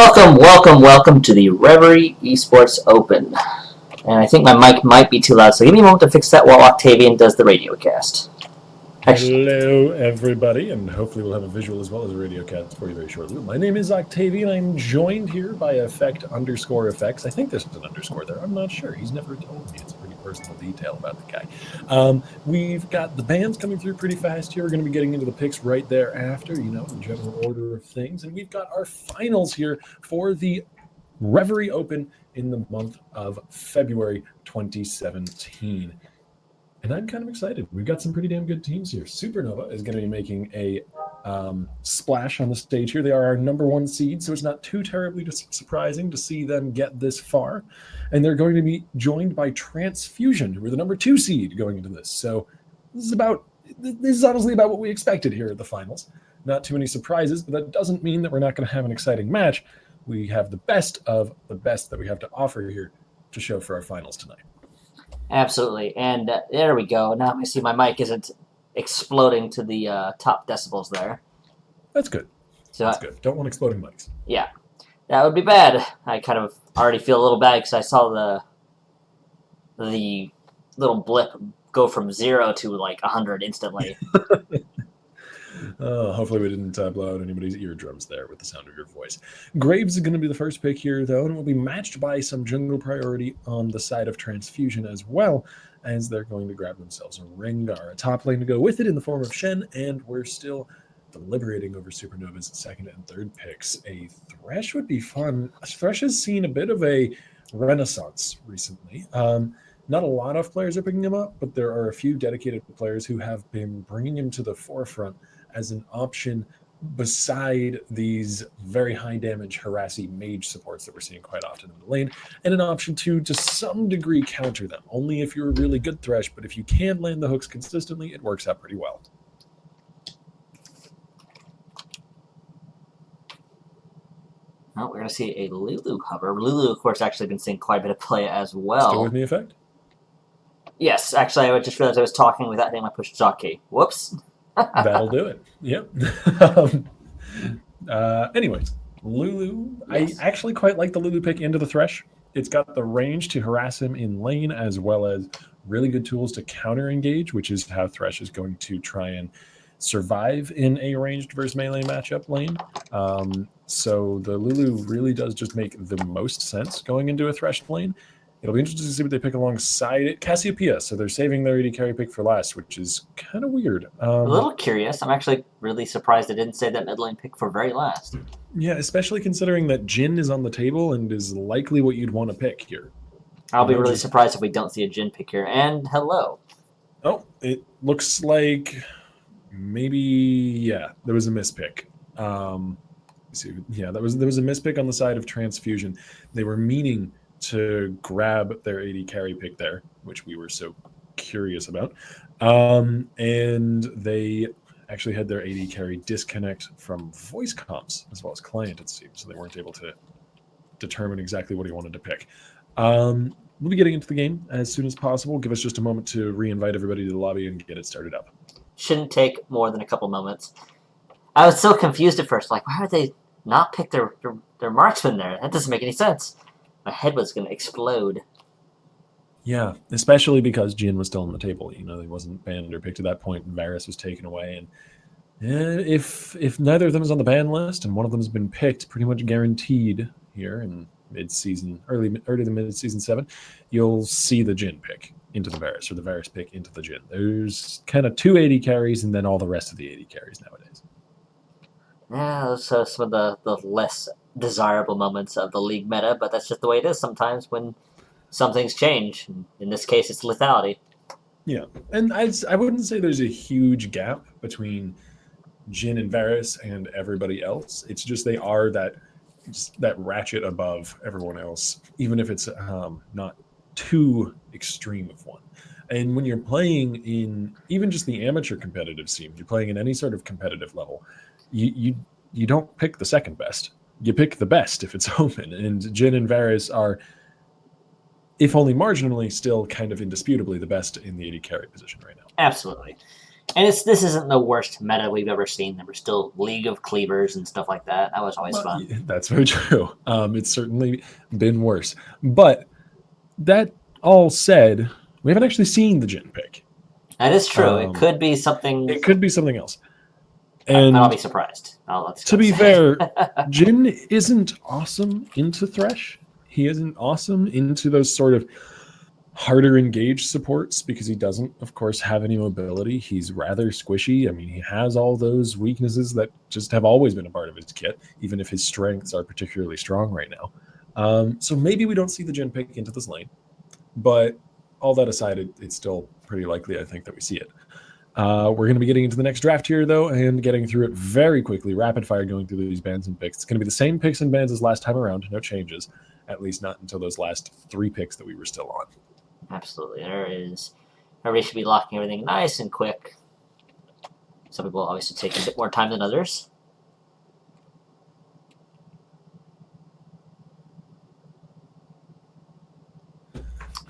Welcome to the Reverie Esports Open. And I think my mic might be too loud, so give me a moment to fix that while Octavian does the radio cast. Hello, everybody, and hopefully we'll have a visual as well as a radio cast for you very shortly. My name is Octavian. I'm joined here by effect_effects. I think there's an underscore there. I'm not sure. He's never told me. It's a pretty personal detail about the guy. We've got the bands coming through pretty fast here. We're going to be getting into the picks right thereafter, in general order of things. And we've got our finals here for the Reverie Open in the month of February 2017. And I'm kind of excited. We've got some pretty damn good teams here. Supernova is going to be making a splash on the stage here. They are our number one seed, so it's not too terribly surprising to see them get this far. And they're going to be joined by Transfusion, who are the number two seed going into this. So this is honestly about what we expected here at the finals. Not too many surprises, but that doesn't mean that we're not going to have an exciting match. We have the best of the best that we have to offer here to show for our finals tonight. Absolutely, and there we go. Now I see my mic isn't exploding to the top decibels there. That's good. That's good. Don't want exploding mics. Yeah, that would be bad. I kind of already feel a little bad because I saw the little blip go from 0 to like 100 instantly. Hopefully we didn't blow out anybody's eardrums there with the sound of your voice. Graves is going to be the first pick here, though, and will be matched by some jungle priority on the side of Transfusion as well, as they're going to grab themselves a Rengar, a top lane to go with it in the form of Shen, and we're still deliberating over Supernova's second and third picks. A Thresh would be fun. Thresh has seen a bit of a renaissance recently. Not a lot of players are picking him up, but there are a few dedicated players who have been bringing him to the forefront as an option beside these very high damage harassy mage supports that we're seeing quite often in the lane, and an option to some degree counter them. Only if you're a really good Thresh, but if you can land the hooks consistently, it works out pretty well. Well, we're going to see a Lulu cover. Lulu, of course, actually been seeing quite a bit of play as well. Still with me, Effect? Yes, actually, I just realized I was talking without hitting my push talk key. Whoops. That'll do it. Yep. Anyways, Lulu. Yes. I actually quite like the Lulu pick into the Thresh. It's got the range to harass him in lane, as well as really good tools to counter engage, which is how Thresh is going to try and survive in a ranged versus melee matchup lane. So the Lulu really does just make the most sense going into a Thresh lane. It'll be interesting to see what they pick alongside it. Cassiopeia, so they're saving their AD carry pick for last, which is kind of weird. A little curious. I'm actually really surprised they didn't say that mid lane pick for very last. Yeah, especially considering that Jhin is on the table and is likely what you'd want to pick here. I'll be really surprised if we don't see a Jhin pick here. And hello. Oh, it looks like maybe, there was a mispick. Yeah, there was a mispick on the side of Transfusion. They were meaning to grab their AD carry pick there, which we were so curious about. And they actually had their AD carry disconnect from voice comms as well as client, it seems, so they weren't able to determine exactly what he wanted to pick. We'll be getting into the game as soon as possible. Give us just a moment to re-invite everybody to the lobby and get it started up. Shouldn't take more than a couple moments. I was so confused at first, like, why would they not pick their marksman there? That doesn't make any sense. My head was going to explode. Yeah, especially because Jhin was still on the table. He wasn't banned or picked at that point, and Varus was taken away. And if neither of them is on the ban list and one of them has been picked, pretty much guaranteed here in mid-season, early to mid-season 7, you'll see the Jhin pick into the Varus, or the Varus pick into the Jhin. There's kind of 2 AD carries and then all the rest of the AD carries nowadays. Yeah, so some of the less desirable moments of the league meta, but that's just the way it is sometimes when some things change. In this case, it's lethality. Yeah, and I wouldn't say there's a huge gap between Jhin and Varus and everybody else. It's just they are that ratchet above everyone else, even if it's not too extreme of one. And when you're playing in even just the amateur competitive scene, you're playing in any sort of competitive level, you don't pick the second best. You pick the best if it's open. And Jhin and Varus are, if only marginally, still kind of indisputably the best in the AD carry position right now. Absolutely. And this isn't the worst meta we've ever seen. There were still League of Cleavers and stuff like that. That was always Well, fun. that's very true. It's certainly been worse. But that all said, we haven't actually seen the Jin pick. That is true. It could be something. It could be something else. I'll be And surprised. to be fair, Jin isn't awesome into Thresh. He isn't awesome into those sort of harder engaged supports because he doesn't, of course, have any mobility. He's rather squishy. I mean, he has all those weaknesses that just have always been a part of his kit, even if his strengths are particularly strong right now. So maybe we don't see the Jin pick into this lane. But all that aside, it's still pretty likely, I think, that we see it. We're going to be getting into the next draft here, though, and getting through it very quickly, rapid fire going through these bans and picks. It's going to be the same picks and bans as last time around, no changes, at least not until those last 3 picks that we were still on. Absolutely. Everybody should be locking everything nice and quick. Some people obviously take a bit more time than others.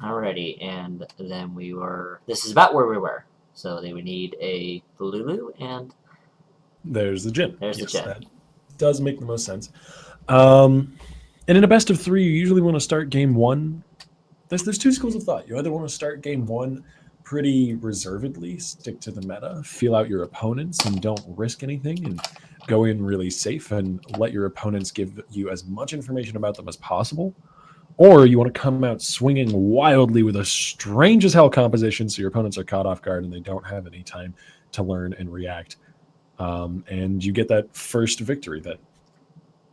Alrighty, and then this is about where we were. So they would need a Lulu, and there's the Jin. There's the Jin. That does make the most sense. And in a best of 3, you usually want to start game 1. There's 2 schools of thought. You either want to start game 1 pretty reservedly, stick to the meta, feel out your opponents, and don't risk anything, and go in really safe and let your opponents give you as much information about them as possible. Or you want to come out swinging wildly with a strange as hell composition so your opponents are caught off guard and they don't have any time to learn and react. And you get that first victory, that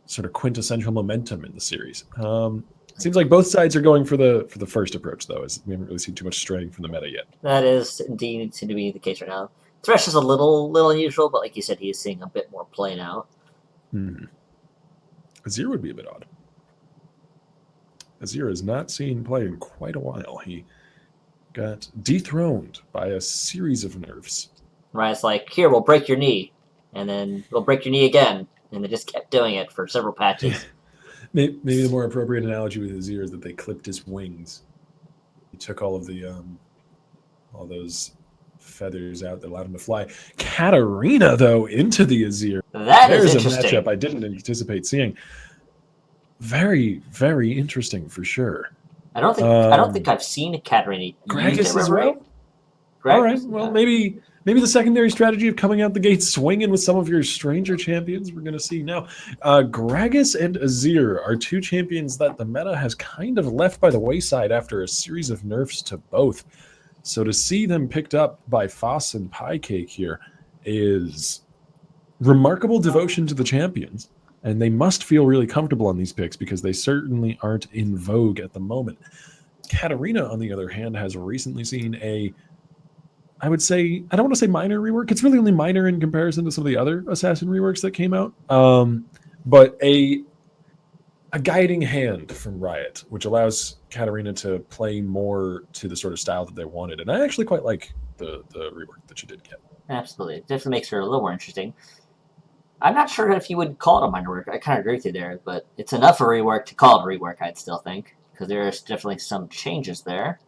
sort of quintessential momentum in the series. Seems like both sides are going for the first approach, though, as we haven't really seen too much straying from the meta yet. That is indeed seem to be the case right now. Thresh is a little unusual, but like you said, he is seeing a bit more play now. Azir would be a bit odd. Azir has not seen play in quite a while. He got dethroned by a series of nerfs. Right, it's like, here, we'll break your knee, and then we'll break your knee again, and they just kept doing it for several patches. Maybe the more appropriate analogy with Azir is that they clipped his wings. He took all of the all those feathers out that allowed him to fly. Katarina, though, into the Azir. There's a matchup I didn't anticipate seeing. Very, very interesting for sure. I don't think I've seen Katarina. Gragas as well. All right. Well, maybe the secondary strategy of coming out the gate swinging with some of your stranger champions we're going to see now. Gragas and Azir are 2 champions that the meta has kind of left by the wayside after a series of nerfs to both. So to see them picked up by Foss and Piecake here is remarkable devotion to the champions. And they must feel really comfortable on these picks because they certainly aren't in vogue at the moment. Katarina, on the other hand, has recently seen I would say, I don't want to say minor rework. It's really only minor in comparison to some of the other Assassin reworks that came out. But a guiding hand from Riot, which allows Katarina to play more to the sort of style that they wanted. And I actually quite like the rework that she did get. Absolutely. It definitely makes her a little more interesting. I'm not sure if you would call it a minor work. I kind of agree with you there, but it's enough of a rework to call it a rework, I'd still think, because there's definitely some changes there.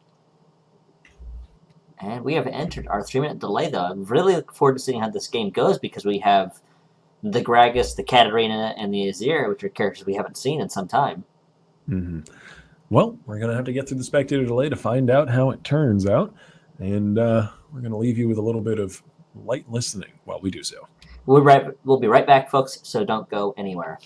And we have entered our 3-minute delay, though. I'm really looking forward to seeing how this game goes because we have the Gragas, the Katarina, and the Azir, which are characters we haven't seen in some time. Mm-hmm. Well, we're going to have to get through the spectator delay to find out how it turns out. And we're going to leave you with a little bit of light listening while we do so. We'll be right back, folks, so don't go anywhere.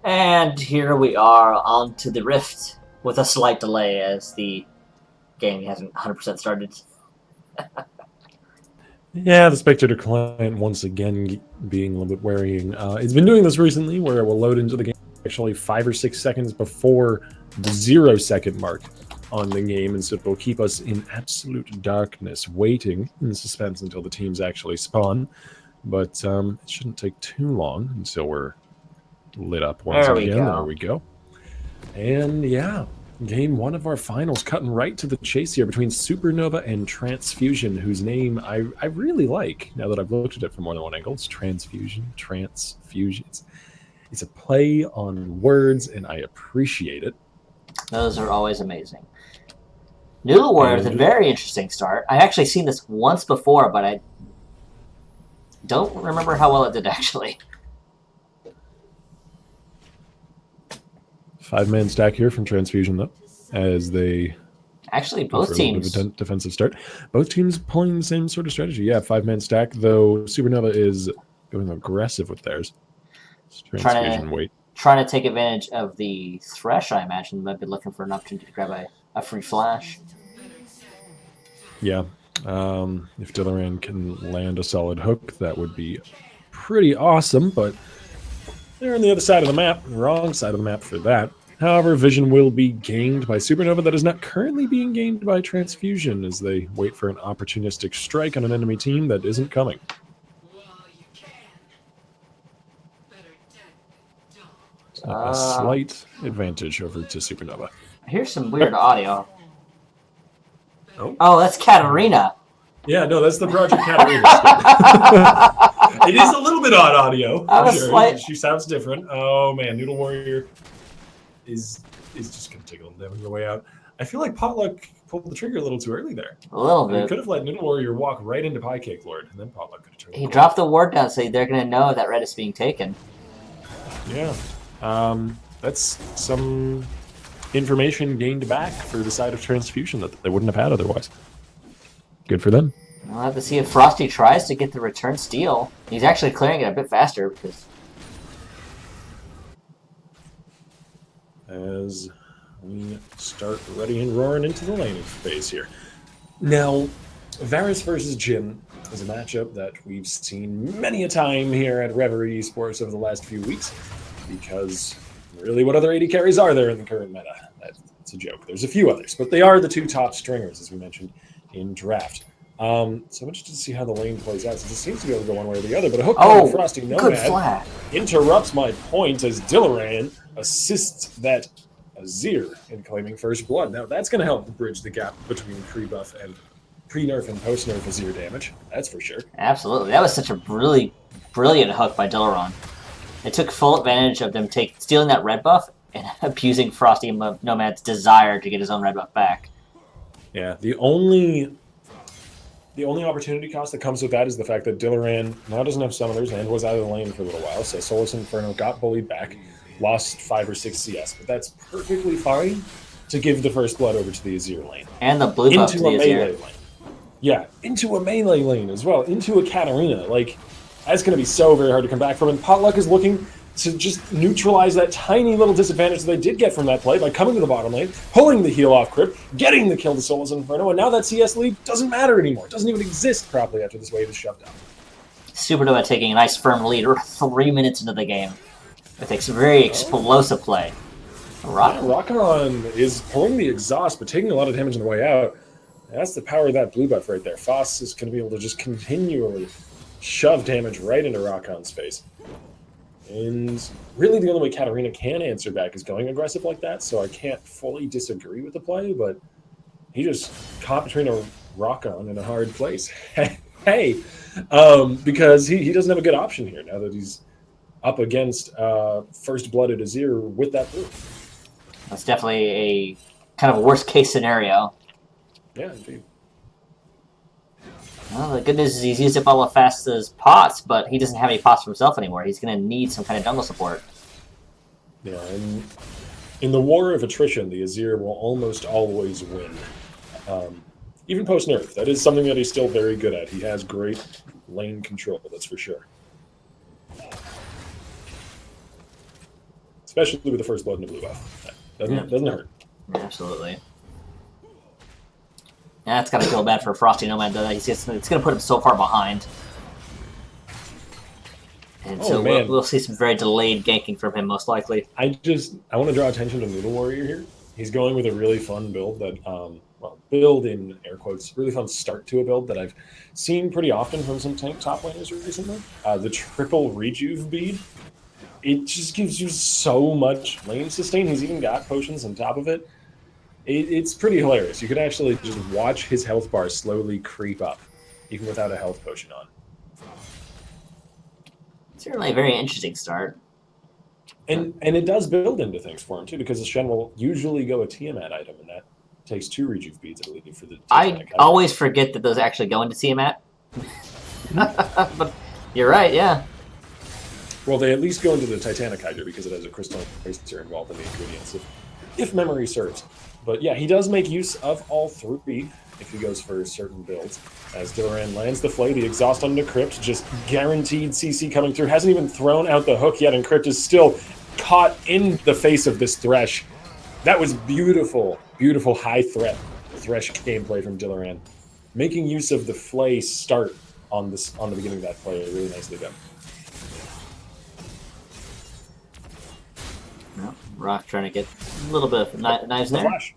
And here we are on to the Rift with a slight delay as the game hasn't 100% started. Yeah, the spectator client once again being a little bit worrying. It's been doing this recently where it will load into the game actually 5 or 6 seconds before the 0-second mark on the game, and so it will keep us in absolute darkness, waiting in suspense until the teams actually spawn. But it shouldn't take too long until we're lit up once again. There we go. And yeah, game 1 of our finals, cutting right to the chase here between Supernova and Transfusion, whose name I really like now that I've looked at it from more than one angle. It's Transfusion. It's a play on words, and I appreciate it. Those are always amazing. Noodle Warrior is a very interesting start. I've actually seen this once before, but I don't remember how well it did actually. 5-man stack here from Transfusion, though, as they actually both teams defensive start. Both teams pulling the same sort of strategy. Yeah, 5-man stack, though Supernova is going aggressive with theirs. Trying to take advantage of the Thresh, I imagine. Might be looking for an opportunity to grab a free flash. Yeah. If Dillaran can land a solid hook, that would be pretty awesome, but they're on the other side of the map, wrong side of the map for that. However, vision will be gained by Supernova that is not currently being gained by Transfusion as they wait for an opportunistic strike on an enemy team that isn't coming. A slight advantage over to Supernova. Here's some weird audio. Oh, that's Katarina. Yeah, no, that's the Project Katarina. It is a little bit odd audio. Sure. She sounds different. Oh man, Noodle Warrior is just going to take a little damage on the way out. I feel like Potluck pulled the trigger a little too early there. A little bit. He could have let Noodle Warrior walk right into Pie Cake Lord, and then Potluck could have turned. He dropped the ward down, so they're going to know that red is being taken. Yeah. That's some information gained back for the side of Transfusion that they wouldn't have had otherwise. Good for them. We'll have to see if Frosty tries to get the return steal. He's actually clearing it a bit faster because... As we start ready and roaring into the laning phase here. Now, Varus versus Jhin is a matchup that we've seen many a time here at Reverie Esports over the last few weeks, because really what other AD carries are there in the current meta? That's a joke. There's a few others, but they are the 2 top stringers, as we mentioned in draft. So I'm interested to see how the lane plays out, since it seems to be able to go one way or the other, but a hook on Frosty Nomad interrupts my point as Dillaran assists that Azir in claiming first blood. Now that's going to help bridge the gap between pre-buff and pre-nerf and post-nerf Azir damage. That's for sure. Absolutely. That was such a really brilliant hook by Dillaran. It took full advantage of them stealing that red buff and abusing Frosty Nomad's desire to get his own red buff back. Yeah, the only opportunity cost that comes with that is the fact that Dillaran now doesn't have summoners and was out of the lane for a little while, so Solus Inferno got bullied back, lost 5 or 6 CS, but that's perfectly fine to give the first blood over to the Azir lane. And the blue buff into a melee lane. Yeah, into a melee lane as well, into a Katarina. Like, that's going to be so very hard to come back from, and Potluck is looking to just neutralize that tiny little disadvantage that they did get from that play by coming to the bottom lane, pulling the heal off Crypt, getting the kill to Solus Inferno, and now that CS lead doesn't matter anymore. It doesn't even exist properly after this wave is shoved out. Supernova taking a nice firm lead 3 minutes into the game. It takes a very explosive play. Rockon is pulling the exhaust, but taking a lot of damage on the way out. That's the power of that blue buff right there. Foss is going to be able to just continually shove damage right into Rockon's face. And really the only way Katarina can answer back is going aggressive like that, so I can't fully disagree with the play, but he just caught between a Rockon in a hard place. Hey! Because he doesn't have a good option here now that he's up against first-blooded Azir with that blue. That's definitely a kind of a worst-case scenario. Yeah, indeed. Well, the good news is he's used up all of Fast's pots, but he doesn't have any pots for himself anymore. He's going to need some kind of jungle support. Yeah, and in the war of attrition, the Azir will almost always win. Even post-nerf, that is something that he's still very good at. He has great lane control, that's for sure. especially with the first blood in the blue buff. Doesn't hurt. Absolutely. Yeah, it's gotta feel bad for Frosty Nomad though. It's gonna put him so far behind. And so we'll see some very delayed ganking from him, most likely. I want to draw attention to Noodle Warrior here. He's going with a really fun build that, build in air quotes, really fun start to a build that I've seen pretty often from some tank top laners recently. The triple rejuve bead. It just gives you so much lane sustain. He's even got potions on top of it. It's pretty hilarious. You could actually just watch his health bar slowly creep up, even without a health potion on. Certainly a very interesting start. And it does build into things for him, too, because the Shen will usually go a Tiamat item, and that takes 2 rejuve beads, I believe, for the Tiamat. I always forget that those actually go into Tiamat. But you're right, yeah. Well, they at least go into the Titanic Hydra because it has a crystal eraser involved in the ingredients, if memory serves. But yeah, he does make use of all 3 if he goes for certain builds. As Dillaran lands the Flay, the exhaust onto Crypt, just guaranteed CC coming through. Hasn't even thrown out the hook yet, and Crypt is still caught in the face of this Thresh. That was beautiful, beautiful high threat Thresh gameplay from Dillaran. Making use of the Flay start on the beginning of that play, really nicely done. Well, Rock trying to get a little bit of knives there. Flash.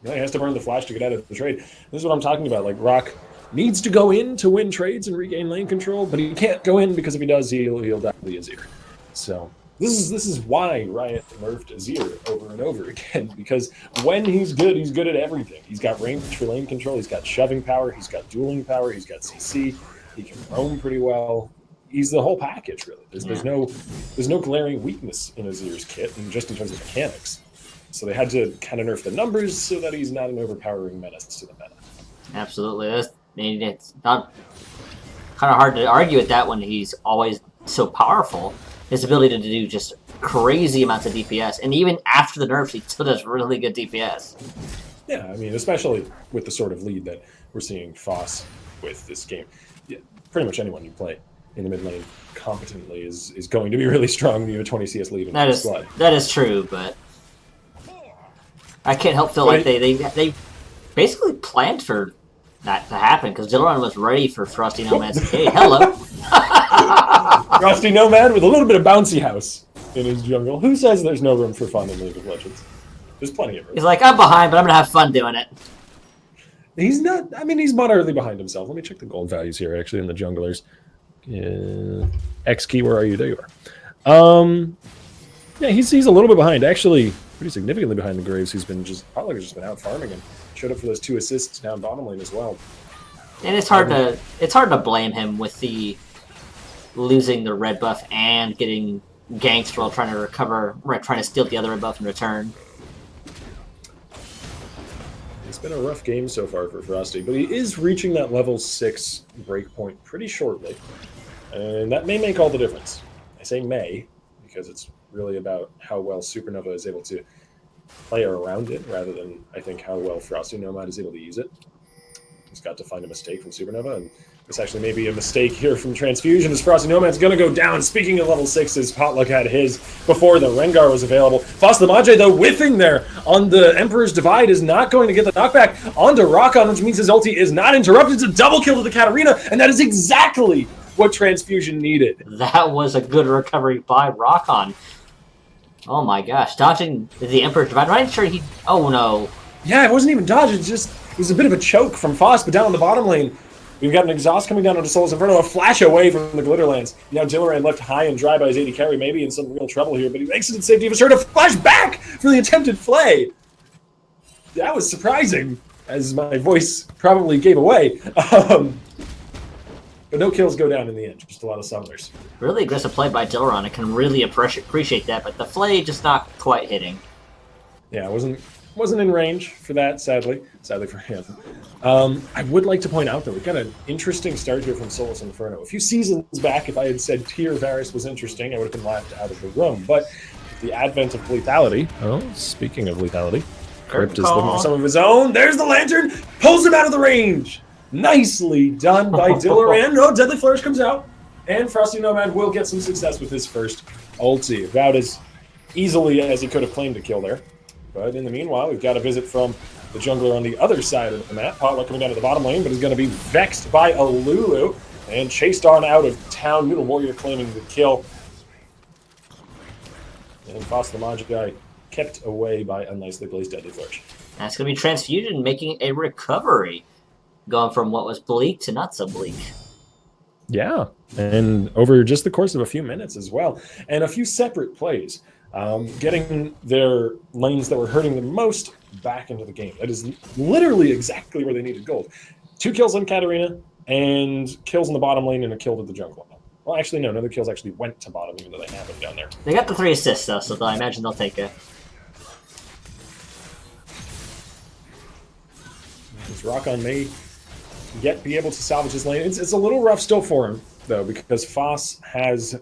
Yeah, he has to burn the Flash to get out of the trade. This is what I'm talking about. Like, Rock needs to go in to win trades and regain lane control, but he can't go in because if he does, he'll die to the Azir. So this is why Riot nerfed Azir over and over again, because when he's good at everything. He's got range for lane control, he's got shoving power, he's got dueling power, he's got CC, he can roam pretty well. He's the whole package, really. There's no glaring weakness in Azir's kit, and just in terms of mechanics. So they had to kind of nerf the numbers so that he's not an overpowering menace to the meta. Absolutely. It's not kind of hard to argue with that when he's always so powerful. His ability to do just crazy amounts of DPS, and even after the nerfs, he still does really good DPS. Yeah, I mean, especially with the sort of lead that we're seeing Foss with this game. Yeah, pretty much anyone you play in the mid lane competently is going to be really strong when you have a 20 CS lead in Flood. That is true, but I can't help feel like they basically planned for that to happen, because Dillaran was ready for Frosty Nomad's hey, hello. Frosty Nomad with a little bit of bouncy house in his jungle. Who says there's no room for fun in League of Legends? There's plenty of room. He's like, I'm behind, but I'm going to have fun doing it. He's not, I mean, he's moderately behind himself. Let me check the gold values here, actually, in the junglers. X key, where are you? There you are. Yeah, he's a little bit behind, actually, pretty significantly behind the Graves, who's been probably just been out farming and showed up for those 2 assists down bottom lane as well. And it's hard to blame him with the losing the red buff and getting ganked while trying to recover, trying to steal the other red buff in return. It's been a rough game so far for Frosty, but he is reaching that level 6 breakpoint pretty shortly, and that may make all the difference. I say may, because it's really about how well Supernova is able to play around it, rather than, I think, how well Frosty Nomad is able to use it. He's got to find a mistake from Supernova, and this actually may be a mistake here from Transfusion, as Frosty Nomad's going to go down. Speaking of level 6s, Potluck had his before the Rengar was available. Foss the Mage, though, whiffing there on the Emperor's Divide, is not going to get the knockback onto Rakan, which means his ulti is not interrupted. It's a double kill to the Katarina, and that is exactly what Transfusion needed. That was a good recovery by Rakan. Oh my gosh, dodging the Emperor's Divide. I'm not sure he... Oh no. Yeah, it wasn't even dodge, it was a bit of a choke from Foss, but down in the bottom lane, we've got an exhaust coming down onto Souls Inferno, a flash away from the Glitterlands. Now Dillaran left high and dry by his AD carry, maybe in some real trouble here, but he makes it in safety. He was trying to flash back for the attempted flay. That was surprising, as my voice probably gave away. But no kills go down in the end, just a lot of summoners. Really aggressive play by Dillaran. I can really appreciate that, but the flay just not quite hitting. Yeah, it wasn't in range for that, sadly for him. I would like to point out that we've got an interesting start here from Solus Inferno. A few seasons back, if I had said Tier Varus was interesting, I would have been laughed out of the room. But with the advent of lethality, speaking of lethality, Crypt is looking for some of his own. There's the lantern, pulls him out of the range. Nicely done by Dillaran. No, Deadly Flourish comes out, and Frosty Nomad will get some success with his first ulti. About as easily as he could have claimed a kill there. But in the meanwhile, we've got a visit from the jungler on the other side of the map. Potluck coming down to the bottom lane, but is going to be vexed by a Lulu and chased on out of town. Noodle Warrior claiming the kill. And Foss the Magi kept away by a nicely placed Deadly Flourish. That's going to be Transfusion making a recovery, going from what was bleak to not so bleak. Yeah, and over just the course of a few minutes as well, and a few separate plays, getting their lanes that were hurting them most back into the game. That is literally exactly where they needed gold. 2 kills on Katarina, and kills in the bottom lane and a kill to the jungle. Well, actually, no, the kills actually went to bottom, even though they have them down there. They got the 3 assists, though, so I imagine they'll take it. This Rock-On may yet be able to salvage his lane. It's a little rough still for him, though, because Foss has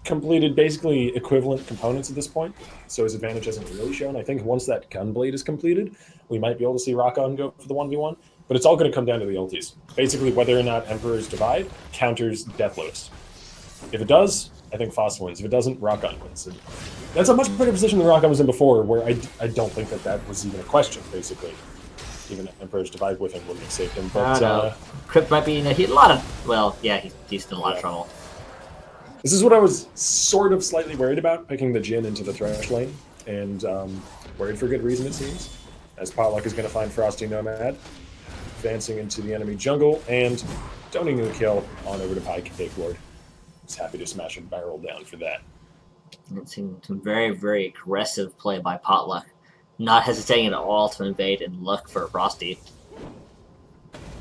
completed basically equivalent components at this point, so his advantage hasn't really shown. I think once that Gunblade is completed, we might be able to see Rock-On go for the 1v1, but it's all going to come down to the ultis. Basically, whether or not Emperor's Divide counters Death Lotus. If it does, I think Foss wins. If it doesn't, Rock-On wins. And that's a much better position than Rock-On was in before, where I don't think that was even a question, basically. Even Emperor's Divide with him wouldn't have saved him. But Crypt might be in a lot of... Well, yeah, he's in a lot of trouble. This is what I was sort of slightly worried about, picking the Jhin into the Thresh lane, and worried for good reason, it seems, as Potluck is going to find Frosty Nomad, advancing into the enemy jungle, and donating the kill on over to Pie Cake Lord. He's happy to smash a barrel down for that. It seemed some very, very aggressive play by Potluck, not hesitating at all to invade and look for Frosty.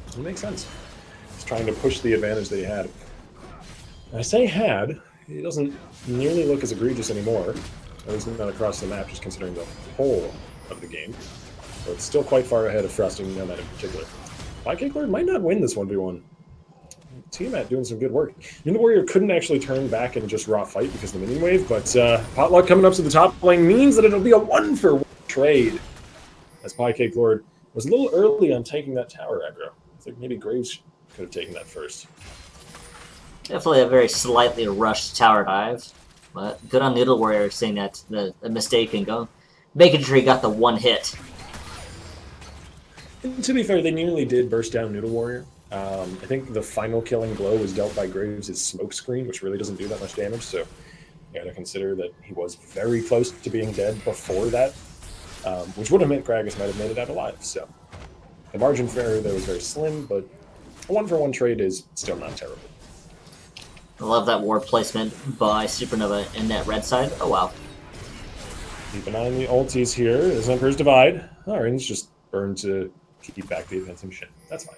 It makes sense. He's trying to push the advantage that he had. I say had, he doesn't nearly look as egregious anymore, at least not across the map, just considering the whole of the game. But it's still quite far ahead of Frosty Nomad in particular. Pie Cake Lord might not win this 1v1. Tiamat doing some good work. Noodle Warrior couldn't actually turn back and just raw fight because of the minion wave, but Potluck coming up to the top lane means that it'll be a 1-for-1 trade. As Pie Cake Lord was a little early on taking that tower aggro. I think maybe Graves could have taken that first. Definitely a very slightly rushed tower dive, but good on Noodle Warrior saying that the mistake and go, making sure he got the 1 hit. And to be fair, they nearly did burst down Noodle Warrior. I think the final killing blow was dealt by Graves' smoke screen, which really doesn't do that much damage, so you gotta consider that he was very close to being dead before that, which would have meant Gragas might have made it out alive, so the margin for error there was very slim, but a 1-for-1 trade is still not terrible. I love that ward placement by Supernova in that red side. Oh, wow. Keep an eye on the ultis here as Emperor's Divide. Orange just burned to keep back the advancing shit. That's fine.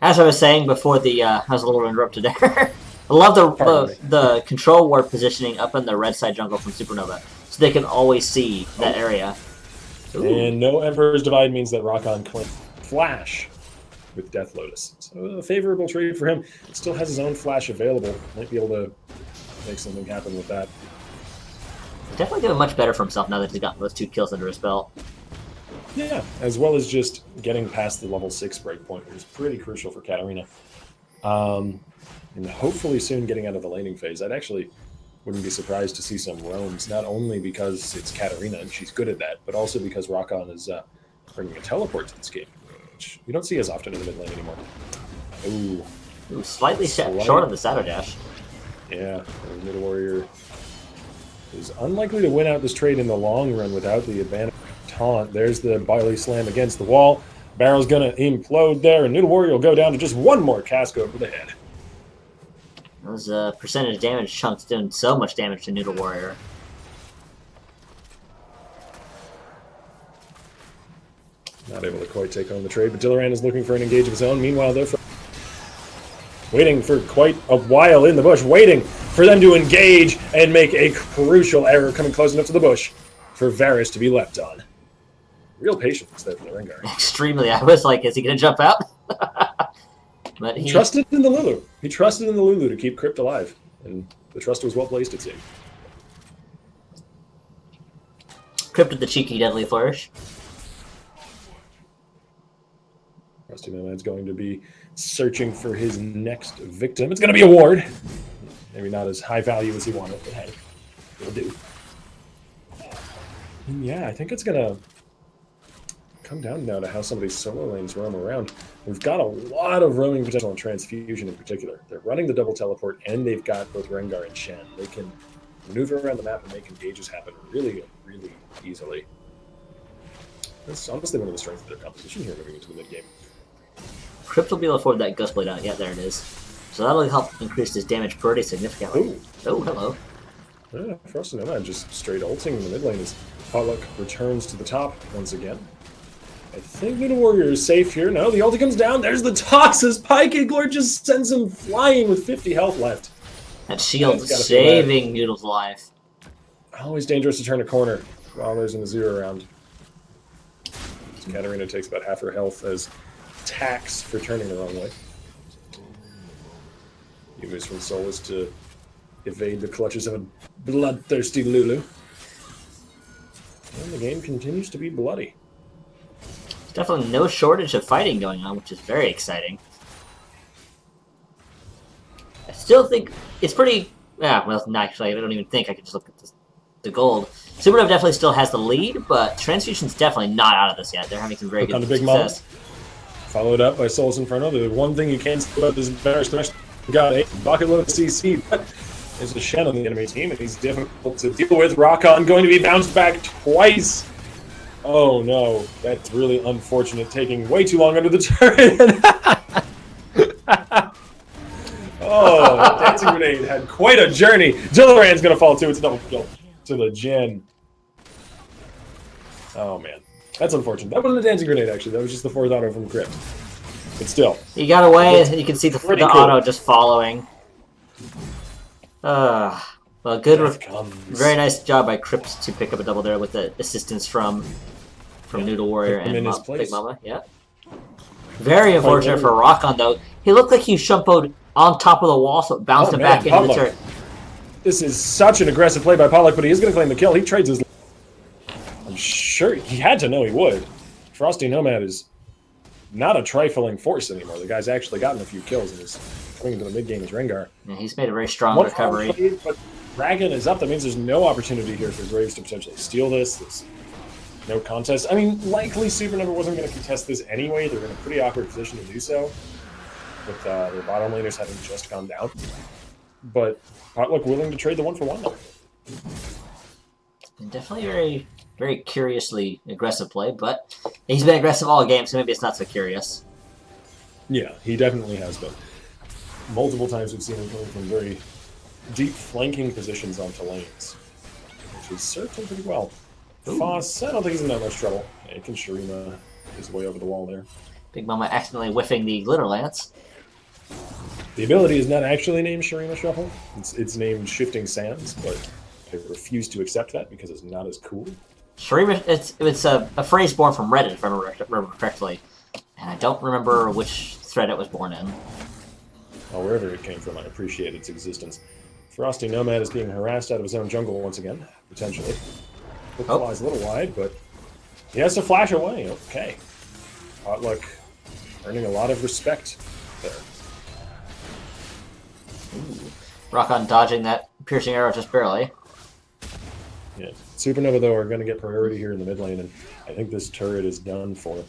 As I was saying before, I was a little interrupted there. I love the control ward positioning up in the red side jungle from Supernova, so they can always see that area. Ooh. And no Emperor's Divide means that Rock-On claims Flash with Death Lotus. So a favorable trade for him. Still has his own Flash available. Might be able to make something happen with that. Definitely doing much better for himself now that he's gotten those 2 kills under his belt. Yeah, as well as just getting past the level 6 breakpoint, which is pretty crucial for Katarina. And hopefully soon getting out of the laning phase. I'd actually wouldn't be surprised to see some roams, not only because it's Katarina and she's good at that, but also because Rock-On is bringing a teleport to this game, which you don't see as often in the mid lane anymore. Ooh, slightly short on the Shadow Dash. Yeah, the Middle Warrior is unlikely to win out this trade in the long run without the advantage. Taunt. There's the Bily Slam against the wall. Barrel's gonna implode there, and Noodle Warrior will go down to just 1 more cast over the head. Those percentage damage chunks doing so much damage to Noodle Warrior. Not able to quite take home the trade, but Dillaran is looking for an engage of his own. Meanwhile, they're waiting for quite a while in the bush, waiting for them to engage and make a crucial error coming close enough to the bush for Varus to be left on. Real patience there from the Rengar. Extremely. I was like, is he going to jump out? But he trusted in the Lulu. He trusted in the Lulu to keep Crypt alive, and the trust was well placed, it seemed. Crypt with the cheeky Deadly Flourish. Frosty Nomad's going to be searching for his next victim. It's going to be a ward. Maybe not as high value as he wanted, but hey, it'll do. And yeah, I think it's going to come down now to how some of these solo lanes roam around. We've got a lot of roaming potential on Transfusion in particular. They're running the double teleport, and they've got both Rengar and Shen. They can maneuver around the map and make engages happen really, really easily. That's honestly one of the strengths of their composition here moving into the mid-game. Crypt will be able to afford that Gust Blade out. Yeah, there it is. So that'll help increase his damage pretty significantly. Ooh. Oh, hello. Yeah, Frost and Nomad just straight ulting in the mid lane as Potluck returns to the top once again. I think Noodle Warrior is safe here. No, the ulti comes down. There's the toss as Pyke just sends him flying with 50 health left. That shield saving Noodle's life. Always dangerous to turn a corner while there's an Azir around. So Katarina takes about half her health as tax for turning the wrong way. He moves from Solus to evade the clutches of a bloodthirsty Lulu. And the game continues to be bloody. There's definitely no shortage of fighting going on, which is very exciting. I still think it's pretty... Yeah, well, actually, I don't even think. I can just look at the gold. Supernova definitely still has the lead, but Transfusion's definitely not out of this yet. They're having some very good success. Followed up by Solus Inferno. The one thing you can't say about this better smash got a bucket load of CC, but there's a Shen on the enemy team, and he's difficult to deal with. Rakan going to be bounced back twice. Oh no, that's really unfortunate, taking way too long under the turret. Oh, that dancing grenade had quite a journey. Jilliran's going to fall too. It's a double kill to the Jhin. Oh man, that's unfortunate. That wasn't a dancing grenade, actually. That was just the fourth auto from Crypt. But still. He got away, and you can see the cool auto just following. Well, good. Very nice job by Crypt to pick up a double there with the assistance from Noodle Warrior and Big Mama. Yeah. Very unfortunate for Rakan, though. He looked like he shumpoed on top of the wall, so it bounced him back into the turret. This is such an aggressive play by Potluck, but he is going to claim the kill. He trades his... I'm sure he had to know he would. Frosty Nomad is not a trifling force anymore. The guy's actually gotten a few kills and is coming into the mid-game as Rengar. Yeah, he's made a very strong recovery. But Dragon is up. That means there's no opportunity here for Graves to potentially steal this. There's no contest. I mean, likely Supernova wasn't going to contest this anyway. They're in a pretty awkward position to do so, with their bottom laners having just gone down. But Potluck willing to trade the 1-for-1 now. It's been definitely very, very curiously aggressive play, but he's been aggressive all game, so maybe it's not so curious. Yeah, he definitely has been. Multiple times we've seen him coming from very deep flanking positions onto lanes, which has served him pretty well. Foss, I don't think he's in that much trouble. Yeah, he can Shurima his way over the wall there. Big Mama accidentally whiffing the Glitter Lance. The ability is not actually named Shurima Shuffle. It's named Shifting Sands, but I refuse to accept that because it's not as cool. Shurima, it's a phrase born from Reddit, if I remember correctly. And I don't remember which thread it was born in. Well, wherever it came from, I appreciate its existence. Frosty Nomad is being harassed out of his own jungle once again, potentially. Hook flies a little wide, but he has to flash away. Okay. Potluck earning a lot of respect there. Ooh. Rakan dodging that piercing arrow just barely. Yeah. Supernova, though, are going to get priority here in the mid lane, and I think this turret is done for.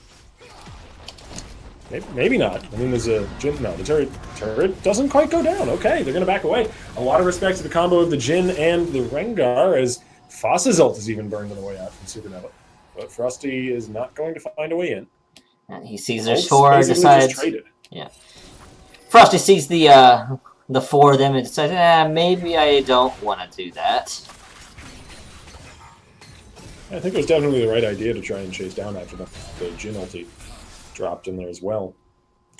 Maybe not. I mean, there's a... No, the turret doesn't quite go down. Okay, they're going to back away. A lot of respect to the combo of the Jhin and the Rengar, as Foss's ult is even burned on the way out from Supernova. But Frosty is not going to find a way in. And he sees there's four, decides... Yeah. Frosty sees the 4 of them and decides, maybe I don't want to do that. I think it was definitely the right idea to try and chase down after the Jhin ulti dropped in there as well.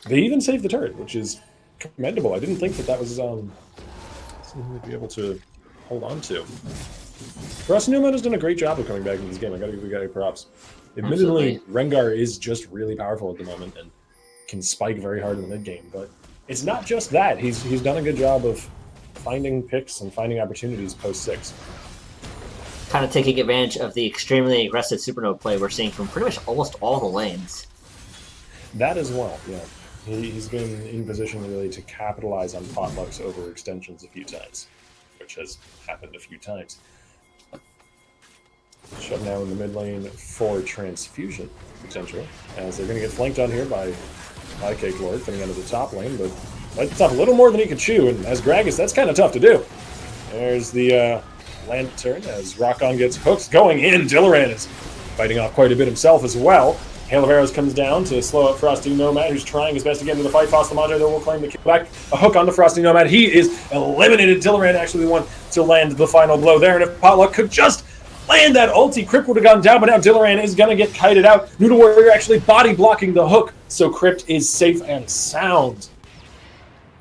They even saved the turret, which is commendable. I didn't think that was something they'd be able to hold on to. Frost Newman has done a great job of coming back into this game. I gotta give the guy props. Admittedly, Rengar is just really powerful at the moment and can spike very hard in the mid game, but it's not just that. He's done a good job of finding picks and finding opportunities post 6. Kind of taking advantage of the extremely aggressive Supernova play we're seeing from pretty much almost all the lanes. That as well, yeah. He's been in position really to capitalize on Potluck's overextensions a few times, which has happened a few times. Shut now in the mid lane for transfusion, potentially, as they're going to get flanked on here by Cake Lord coming out of the top lane, but bites off a little more than he could chew, and as Gragas, that's kind of tough to do. There's the Lantern as Rock-On gets hooked going in. Dillaran is fighting off quite a bit himself as well. Hail of Arrows comes down to slow up Frosty Nomad, who's trying his best to get into the fight. Fostamanja, though, will claim the kickback. A hook on the Frosty Nomad. He is eliminated. Dillaran actually the one to land the final blow there, and if Potluck could just land that ulti, Crypt would have gone down, but now Dillaran is going to get kited out. Noodle Warrior actually body blocking the hook, so Crypt is safe and sound.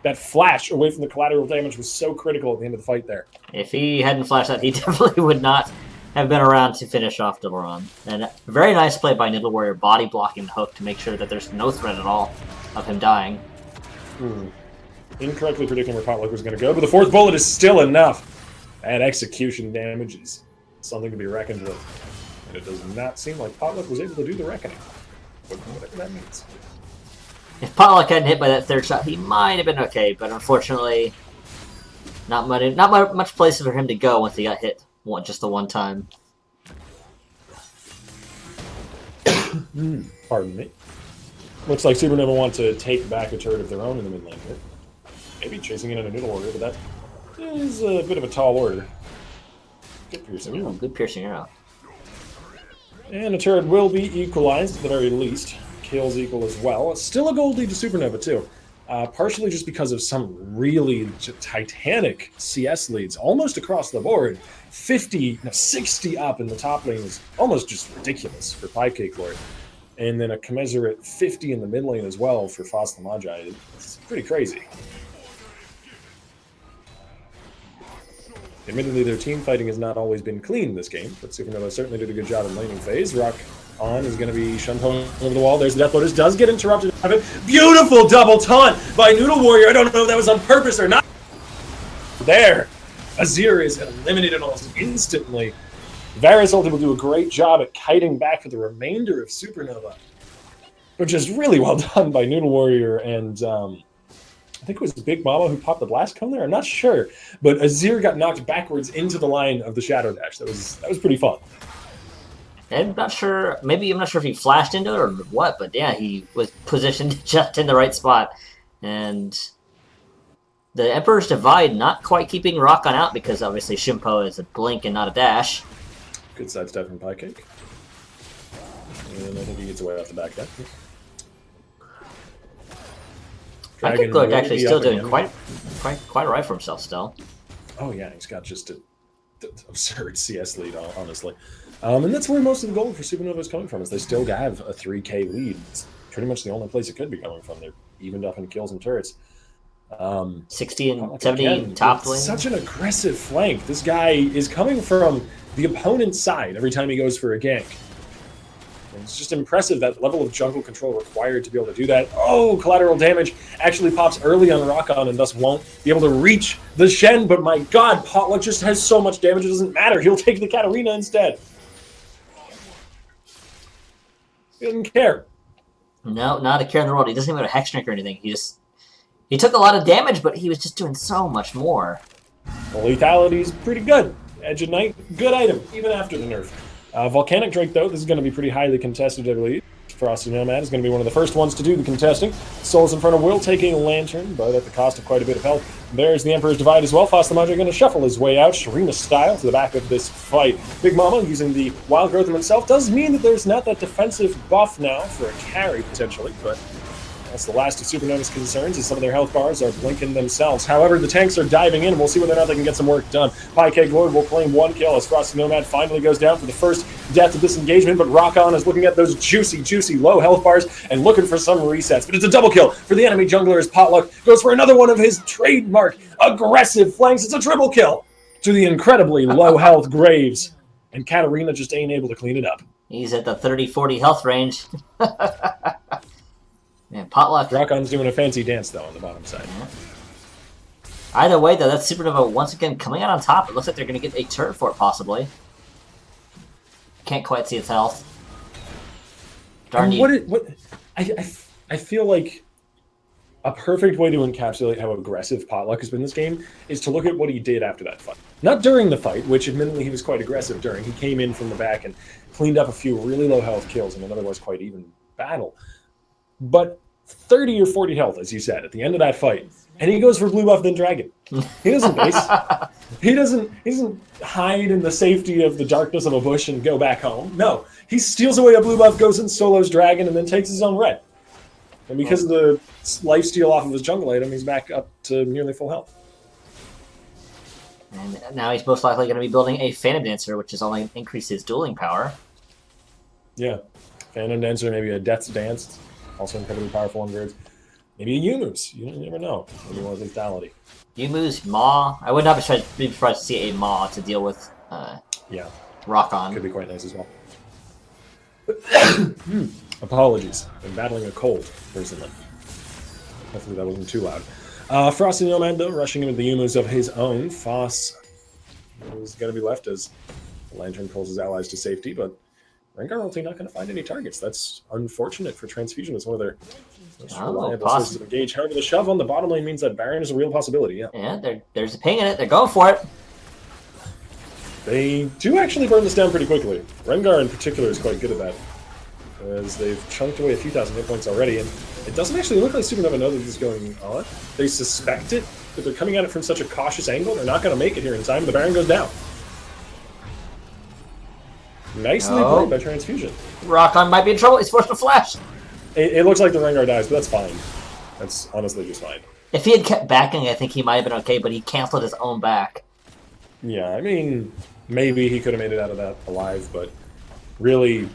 That flash away from the collateral damage was so critical at the end of the fight there. If he hadn't flashed that, he definitely would not have been around to finish off Dillaran. And a very nice play by Noodle Warrior, body blocking the hook to make sure that there's no threat at all of him dying. Incorrectly predicting where Potluck was going to go, but the fourth bullet is still enough. And execution damage is something to be reckoned with. And it does not seem like Potluck was able to do the reckoning. Whatever that means. If Potluck hadn't hit by that third shot, he might have been okay, but unfortunately, not much place for him to go once he got hit just the one time. Pardon me. Looks like Supernova want to take back a turret of their own in the mid lane here. Maybe chasing in on a Noodle Warrior, but that is a bit of a tall order. Good piercing. Ooh, good piercing arrow. And a turret will be equalized at the very least. Kills equal as well. Still a gold lead to Supernova too. Partially just because of some really titanic CS leads almost across the board. 60 up in the top lane is almost just ridiculous for Cake Lord. And then a commensurate 50 in the mid lane as well for Fostamanja. It's pretty crazy. Admittedly, their team fighting has not always been clean this game, but Supernova certainly did a good job in laning phase. Rock-On is going to be shunned home over the wall. There's the Death Lotus. Does get interrupted. Beautiful double taunt by Noodle Warrior. I don't know if that was on purpose or not. There. Azir is eliminated almost instantly. Varus ulti will do a great job at kiting back for the remainder of Supernova, which is really well done by Noodle Warrior and I think it was Big Mama who popped the blast cone there. I'm not sure, but Azir got knocked backwards into the line of the Shadow Dash. That was pretty fun. I'm not sure. Maybe I'm not sure if he flashed into it or what, but yeah, he was positioned just in the right spot. And the Emperor's Divide not quite keeping Rock-On out because obviously Shimpo is a blink and not a dash. Good sidestep from Cake. And I think he gets away off the back there. Cake Lord actually still doing quite alright for himself still. Oh yeah, he's got just an absurd CS lead, honestly. And that's where most of the gold for Supernova is coming from, is they still have a 3K lead. It's pretty much the only place it could be coming from. They're evened up in kills and turrets. 60 and 70 top lane. Such an aggressive flank. This guy is coming from the opponent's side every time he goes for a gank. And it's just impressive, that level of jungle control required to be able to do that. Oh, collateral damage actually pops early on Rock-On and thus won't be able to reach the Shen. But my god, Potluck just has so much damage, it doesn't matter. He'll take the Katarina instead. He doesn't care. No, not a care in the world. He doesn't even have a Hex Drink or anything. He took a lot of damage, but he was just doing so much more. The lethality is pretty good. Edge of Night, good item, even after the nerf. Volcanic Drake, though, this is going to be pretty highly contested, I believe. Frosty Nomad is going to be one of the first ones to do the contesting. Souls Inferno will take a Lantern, but at the cost of quite a bit of health. There's the Emperor's Divide as well. Fostamanja going to shuffle his way out, Sharina style, to the back of this fight. Big Mama, using the Wild Growth himself, does mean that there's not that defensive buff now for a carry, potentially, but that's the last of Supernova's concerns, as some of their health bars are blinking themselves. However, the tanks are diving in, and we'll see whether or not they can get some work done. Cake Lord will claim one kill as Frosty Nomad finally goes down for the first death of this engagement, but Rock-On is looking at those juicy low health bars and looking for some resets. But it's a double kill for the enemy jungler as Potluck goes for another one of his trademark aggressive flanks. It's a triple kill to the incredibly low health Graves, and Katarina just ain't able to clean it up. He's at the 30-40 health range. Man, Potluck. Rock-On's doing a fancy dance, though, on the bottom side. Either way, though, that's Supernova once again coming out on top. It looks like they're going to get a turret for it, possibly. Can't quite see its health. Darn you. I feel like A perfect way to encapsulate how aggressive Potluck has been this game is to look at what he did after that fight. Not during the fight, which admittedly he was quite aggressive during. He came in from the back and cleaned up a few really low health kills in an otherwise quite even battle. But 30 or 40 health, as you said, at the end of that fight, and he goes for blue buff then dragon. He doesn't base. He doesn't hide in the safety of the darkness of a bush and go back home. No, he steals away a blue buff, goes and solos dragon, and then takes his own red. And because of the lifesteal off of his jungle item, he's back up to nearly full health. And now he's most likely going to be building a Phantom Dancer, which is only increase his dueling power. Yeah. Phantom Dancer, maybe a Death's Dance, also incredibly powerful on birds. Maybe a Yumu's. You never know. Maybe one with lethality. Yumu's, Maw. I would not be surprised to see a Maw to deal with Rock On. Could be quite nice as well. Apologies. Been battling a cold recently. Hopefully that wasn't too loud. Frosty Nomad, though, rushing into the Yumus of his own. Foss is going to be left as the Lantern pulls his allies to safety, but Rengar ulti not going to find any targets. That's unfortunate for Transfusion. It's one of their most reliable sources of engage. However, the shove on the bottom lane means that Baron is a real possibility. Yeah, there's a ping in it. They're going for it. They do actually burn this down pretty quickly. Rengar in particular is quite good at that, as they've chunked away a few thousand hit points already, and it doesn't actually look like Supernova know that this is going on. They suspect it, but they're coming at it from such a cautious angle, they're not going to make it here in time. The Baron goes down. Nicely played by Transfusion. Rock-On might be in trouble. He's forced to flash. It looks like the Rengar dies, but that's fine. That's honestly just fine. If he had kept backing, I think he might have been okay, but he canceled his own back. Yeah, I mean, maybe he could have made it out of that alive, but really,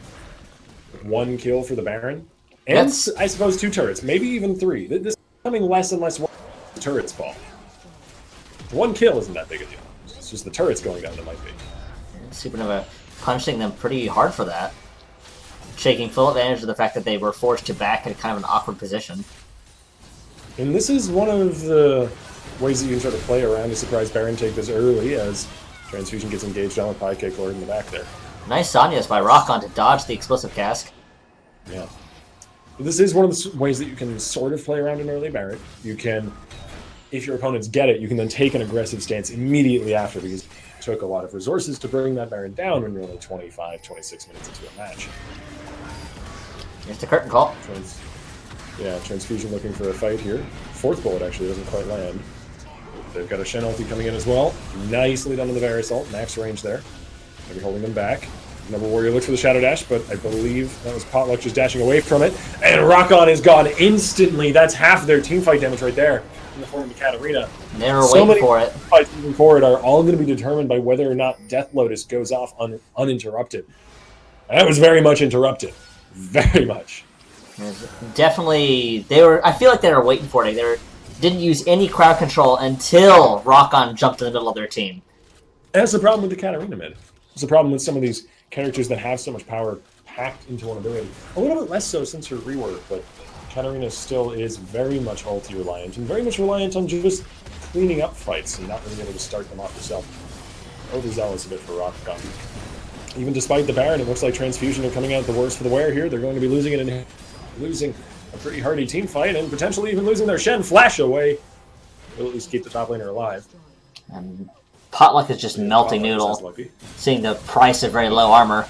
one kill for the Baron. And I suppose 2 turrets, maybe even 3. This is becoming less and less turrets fall. 1 kill isn't that big a deal. It's just the turrets going down that might be. Supernova punishing them pretty hard for that. Taking full advantage of the fact that they were forced to back in kind of an awkward position. And this is one of the ways that you can try to play around a surprise Baron take this early, as Transfusion gets engaged on with Pie Cake Lord in the back there. Nice Sonias by Rock-On to dodge the explosive cask. Yeah. This is one of the ways that you can sort of play around an early Baron. You can, if your opponents get it, you can then take an aggressive stance immediately after, because it took a lot of resources to bring that Baron down when you're only 25, 26 minutes into a match. Here's the curtain call. Transfusion looking for a fight here. 4th bullet actually doesn't quite land. They've got a Shen ulti coming in as well. Nicely done on the Varus ult. Max range there. Maybe holding them back. Number Warrior looks for the Shadow Dash, but I believe that was Potluck just dashing away from it. And Rock-On is gone instantly. That's half their teamfight damage right there in the form of the Katarina. They were waiting for it. Fights moving forward are all going to be determined by whether or not Death Lotus goes off uninterrupted. That was very much interrupted. Very much. Definitely, I feel like they were waiting for it. They didn't use any crowd control until Rock-On jumped in the middle of their team. And that's the problem with the Katarina mid. It's the problem with some of these characters that have so much power packed into one ability. A little bit less so since her rework, but Katarina still is very much ulti reliant and very much reliant on just cleaning up fights and not being able to start them off yourself. Overzealous a bit for Rock-On. Even despite the Baron, it looks like Transfusion are coming out the worst for the wear here. They're going to be losing a pretty hardy team fight and potentially even losing their Shen flash away. They'll at least keep the top laner alive. And Potluck is just melting noodle, seeing the price of very low armor.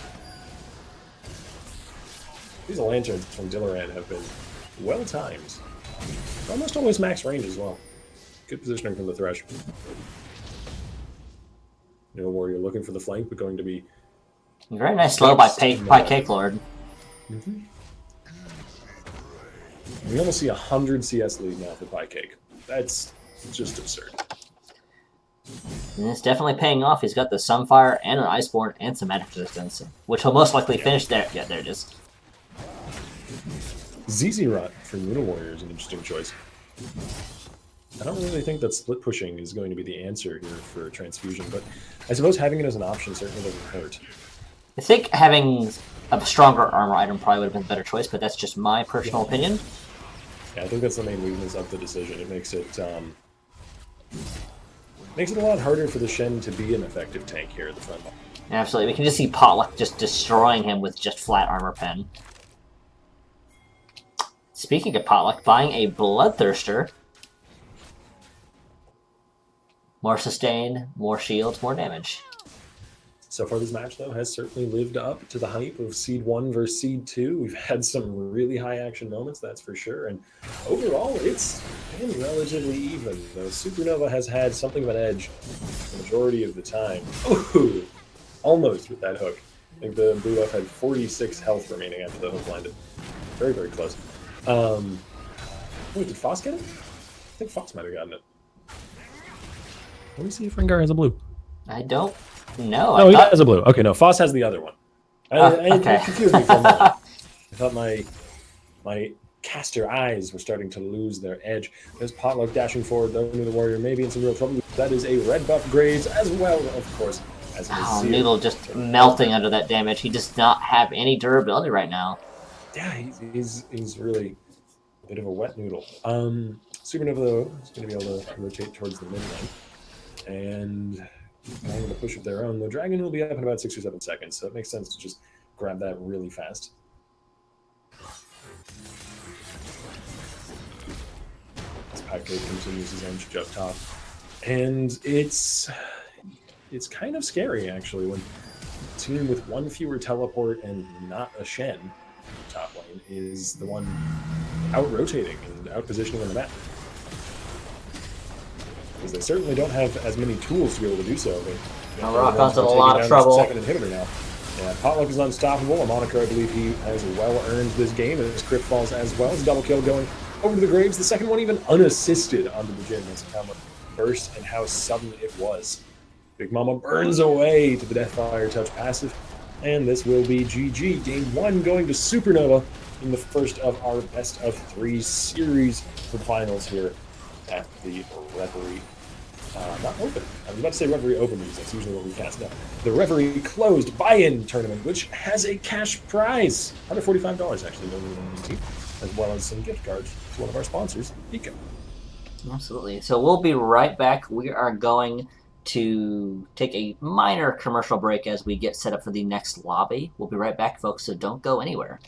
These lanterns from Dillaran have been well timed. Almost always max range as well. Good positioning from the Thresh. No Warrior looking for the flank, but going to be... Very nice slow by Cake Lord. Mm-hmm. We almost see 100 CS lead now for Pie Cake. That's just absurd. And it's definitely paying off. He's got the Sunfire and an Iceborne and some magic resistance, which will most likely finish there. Yeah, there it is. ZZ Rot for Luna Warrior is an interesting choice. I don't really think that split pushing is going to be the answer here for Transfusion, but I suppose having it as an option certainly doesn't hurt. I think having a stronger armor item probably would have been a better choice, but that's just my personal opinion. Yeah, I think that's the main weakness of the decision. It makes it a lot harder for the Shen to be an effective tank here at the front line. Absolutely. We can just see Potluck just destroying him with just flat armor pen. Speaking of potluck, buying a Bloodthirster. More sustain, more shields, more damage. So far, this match, though, has certainly lived up to the hype of Seed 1 versus Seed 2. We've had some really high action moments, that's for sure. And overall, it's been relatively even, though Supernova has had something of an edge the majority of the time. Ooh, almost with that hook. I think the blue buff had 46 health remaining after the hook landed. Very, very close. Wait, did Foss get it? I think Foss might have gotten it. Let me see if Rengar has a blue. I don't know. No, he has a blue. Okay, no, Foss has the other one. Okay. It confused me for a moment. I thought my caster eyes were starting to lose their edge. There's Potluck dashing forward, though, Noodle Warrior maybe in some real trouble. That is a red buff Graves as well, of course. As Noodle just melting under that damage. He does not have any durability right now. Yeah, he's really a bit of a wet noodle. Supernova, though, is going to be able to rotate towards the mid lane. And I'm going to push of their own. The dragon will be up in about 6 or 7 seconds, so it makes sense to just grab that really fast. As Paco continues his own up top. And it's kind of scary, actually, when a team with one fewer teleport and not a Shen top lane is the one out-rotating and out-positioning on the map. Because they certainly don't have as many tools to be able to do so. Rakan's in a lot of trouble. Second inhibitor now. Yeah, Potluck is unstoppable. A Monaco, I believe he has well earned this game, and his crit falls as well. His double kill going over to the Graves. The second one even unassisted onto the Jin. That's how much burst and how sudden it was. Big Mama burns away to the Deathfire touch passive, and this will be GG. Game 1 going to Supernova in the first of our best of 3 series for the finals here at the Reverie. Not open. I was about to say Reverie Open because that's usually what we cast now. The Reverie Closed Buy-In Tournament, which has a cash prize, $145 actually, as well as some gift cards to one of our sponsors, Pico. Absolutely. So we'll be right back. We are going to take a minor commercial break as we get set up for the next lobby. We'll be right back, folks, so don't go anywhere.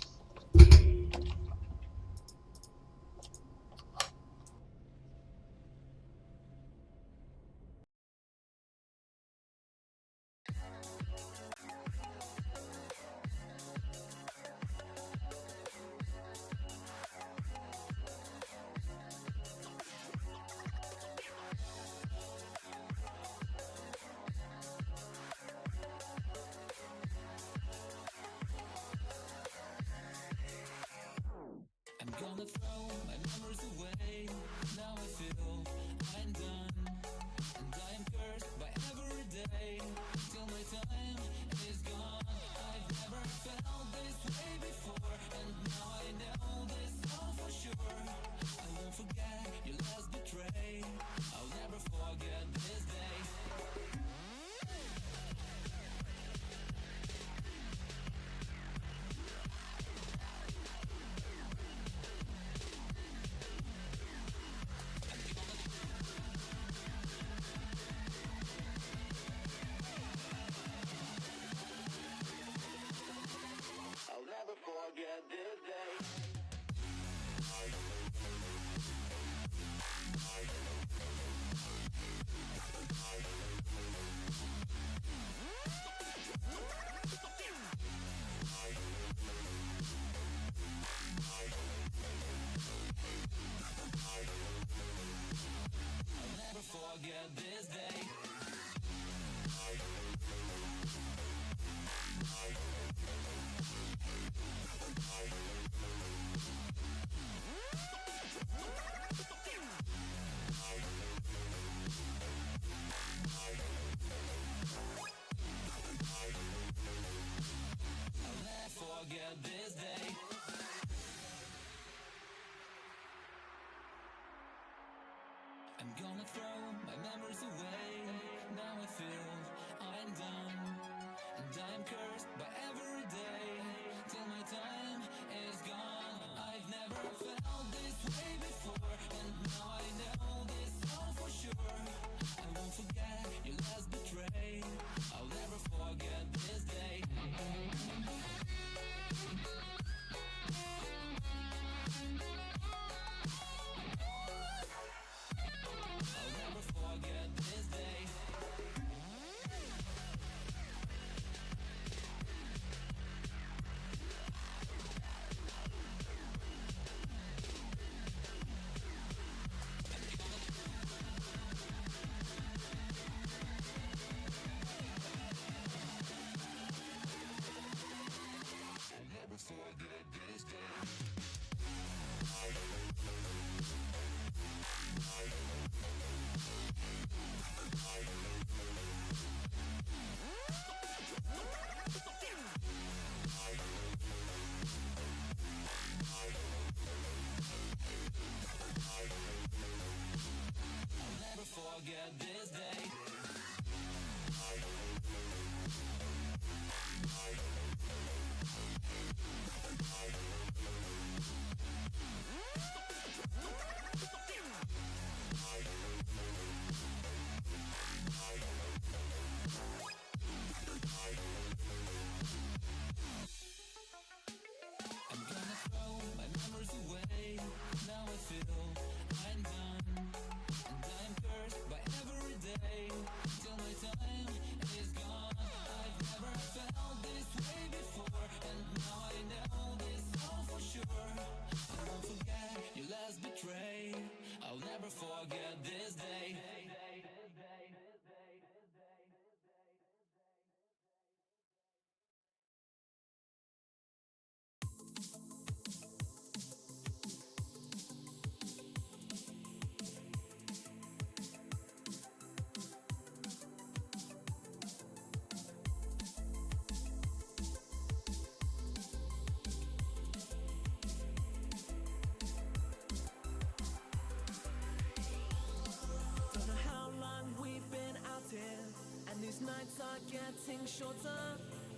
nights are getting shorter,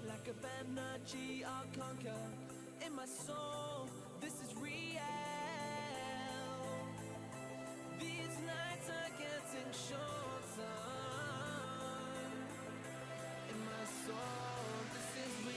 lack of energy I'll conquer. In my soul, this is real. These nights are getting shorter. In my soul, this is real.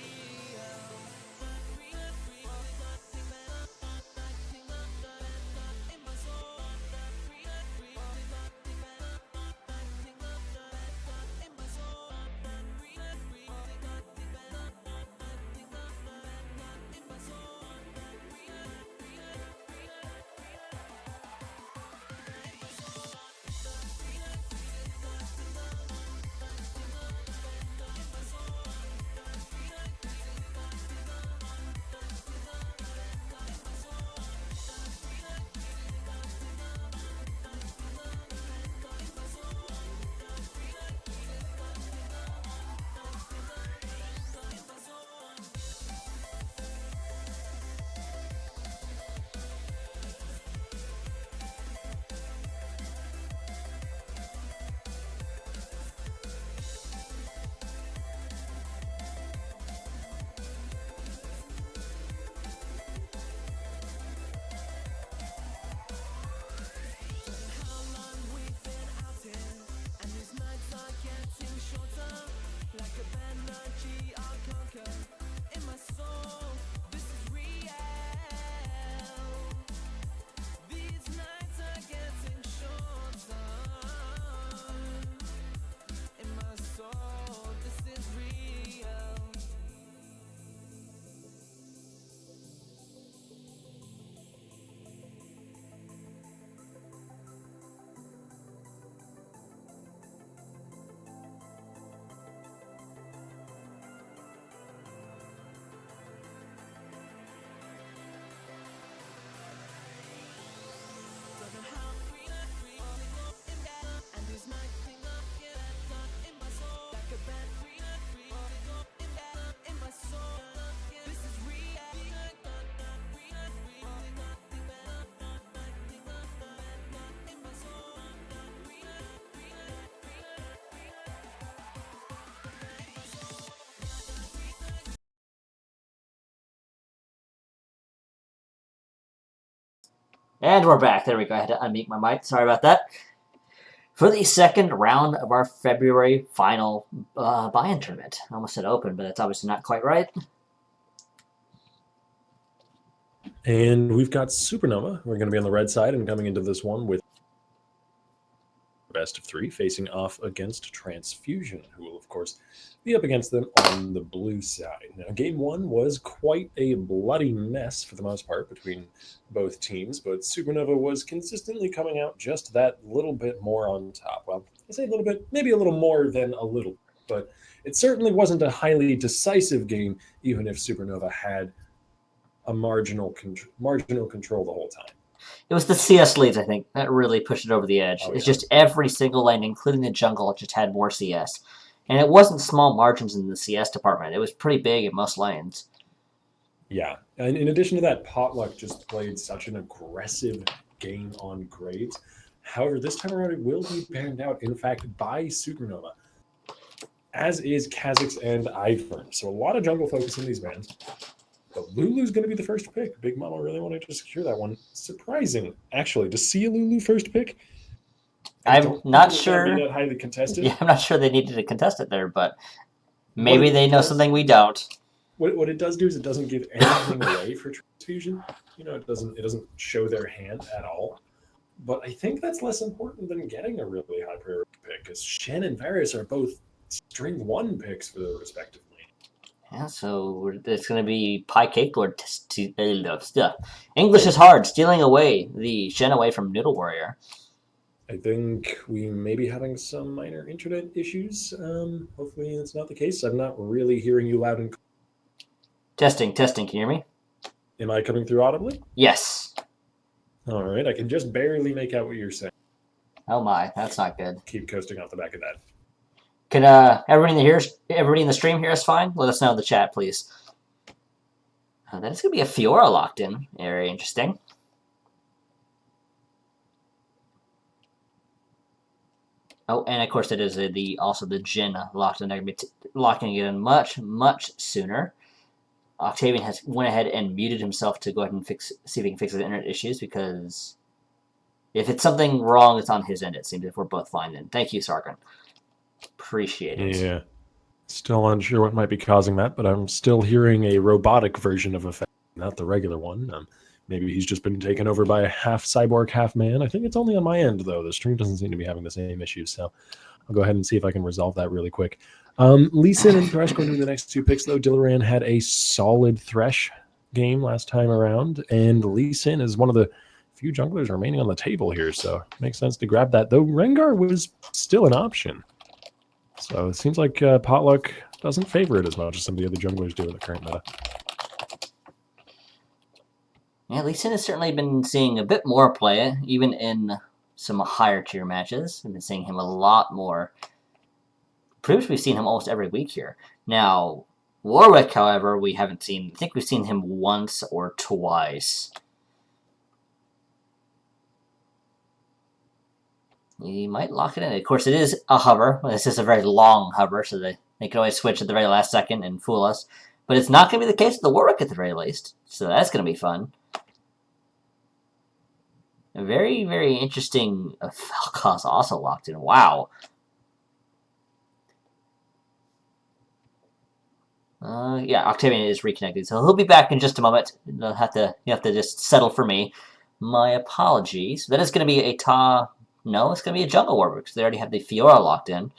And we're back. There we go. I had to unmute my mic. Sorry about that. For the second round of our February final buy-in tournament. I almost said open, but that's obviously not quite right. And we've got Supernova. We're going to be on the red side and coming into this one with best of three, facing off against Transfusion, who will, of course, be up against them on the blue side. Now, game one was quite a bloody mess for the most part between both teams, but Supernova was consistently coming out just that little bit more on top. Well, I say a little bit, maybe a little more than a little, but it certainly wasn't a highly decisive game, even if Supernova had a marginal control the whole time. It was the CS leads, I think, that really pushed it over the edge. It's just every single lane, including the jungle, just had more CS. And it wasn't small margins in the CS department. It was pretty big in most lanes. Yeah, and in addition to that, Potluck just played such an aggressive game on Graves. However, this time around, it will be banned out, in fact, by Supernova, as is Kha'Zix and Ivern. So a lot of jungle focus in these bans. But Lulu's going to be the first pick. Big Mama really wanted to secure that one. Surprising, actually, to see a Lulu first pick. I'm not sure. Be that highly contested. Yeah, I'm not sure they needed to contest it there, but maybe they know something we don't. What it does do is it doesn't give anything away for Transfusion. You know, it doesn't show their hand at all. But I think that's less important than getting a really high priority pick, because Shen and Varus are both string 1 picks for their respective lanes. Yeah, so it's going to be Pie Cake Lord. English is hard, stealing away the Shen away from Noodle Warrior. I think we may be having some minor internet issues. Hopefully that's not the case. I'm not really hearing you loud and clear. Testing. Can you hear me? Am I coming through audibly? Yes. All right. I can just barely make out what you're saying. Oh my, that's not good. Keep coasting off the back of that. Can everybody in the stream hear us fine? Let us know in the chat, please. That is going to be a Fiora locked in. Very interesting. Oh, and of course it is also the Jin locked in. They're going to be locking it in much sooner. Octavian has went ahead and muted himself to go ahead and see if he can fix his internet issues, because if it's something wrong, it's on his end, it seems, if we're both fine then. Thank you, Sargon. Appreciate it. Yeah. Still unsure what might be causing that, but I'm still hearing a robotic version of effect, not the regular one. Maybe he's just been taken over by a half cyborg, half man. I think it's only on my end, though. The stream doesn't seem to be having the same issues, so I'll go ahead and see if I can resolve that really quick. Lee Sin and Thresh going to be the next 2 picks, though. Dillaran had a solid Thresh game last time around, and Lee Sin is one of the few junglers remaining on the table here, so it makes sense to grab that, though Rengar was still an option. So it seems like Potluck doesn't favor it as much as some of the other junglers do in the current meta. Yeah, Lee Sin has certainly been seeing a bit more play, even in some higher tier matches. I've been seeing him a lot more. Pretty much we've seen him almost every week here. Now, Warwick, however, we haven't seen. I think we've seen him once or twice. He might lock it in. Of course, it is a hover. This is a very long hover, so they can always switch at the very last second and fool us. But it's not going to be the case with the Warwick at the very least, so that's going to be fun. A very interesting Falcos also locked in. Wow. Yeah, Octavian is reconnected, so he'll be back in just a moment. You have to just settle for me. My apologies. That is going to be a No, it's going to be a jungle Warwick, because they already have the Fiora locked in.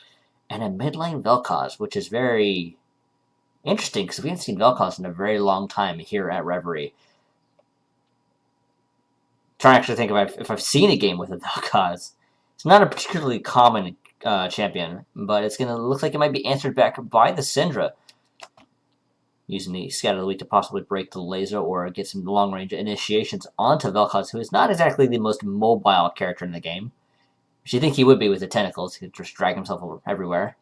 And a mid lane Vel'Koz, which is very interesting, because we haven't seen Vel'Koz in a very long time here at Reverie. Trying to actually think if I've seen a game with a Vel'Koz. It's not a particularly common champion, but looks like it might be answered back by the Syndra, using the Scatter the Weak to possibly break the laser or get some long-range initiations onto Vel'Koz, who is not exactly the most mobile character in the game. Which you think he would be with the tentacles. He could just drag himself over everywhere.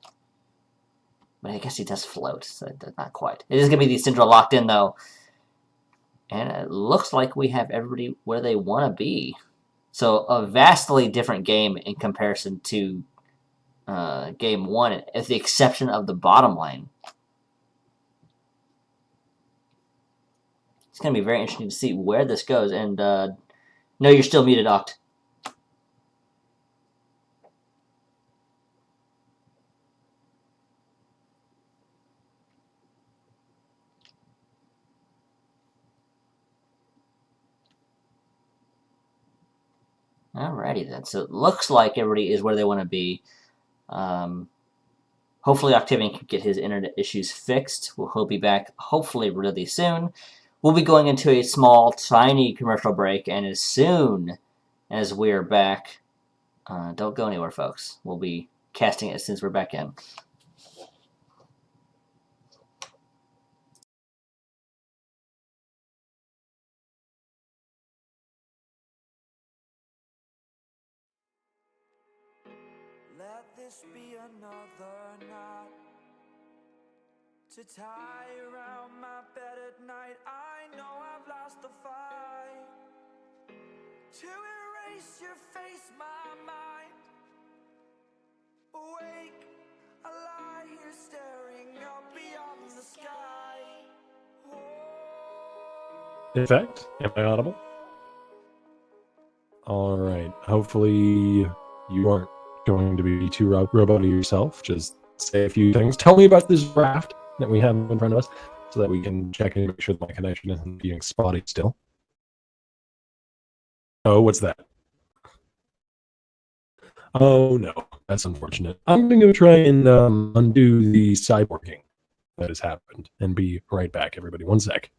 But I guess he does float, so not quite. It is going to be the Syndra locked in, though. And it looks like we have everybody where they want to be. So a vastly different game in comparison to Game 1, with the exception of the bottom lane. It's going to be very interesting to see where this goes. And no, you're still muted, Oct. Alrighty then. So it looks like everybody is where they want to be. Hopefully Octavian can get his internet issues fixed. He'll be back hopefully really soon. We'll be going into a small, tiny commercial break, and as soon as we're back, don't go anywhere, folks. We'll be casting it as soon as we're back in. Let this be another knot to tie around my bed at night. I know I've lost the fight to erase your face, my mind. Awake, I lie here staring up beyond the sky. In fact, am I audible? All right. Hopefully you aren't going to be too roboty yourself. Just say a few things. Tell me about this draft that we have in front of us so that we can check and make sure that my connection isn't being spotty still. Oh, what's that? Oh, no. That's unfortunate. I'm going to go try and undo the cyborging that has happened and be right back, everybody. One sec.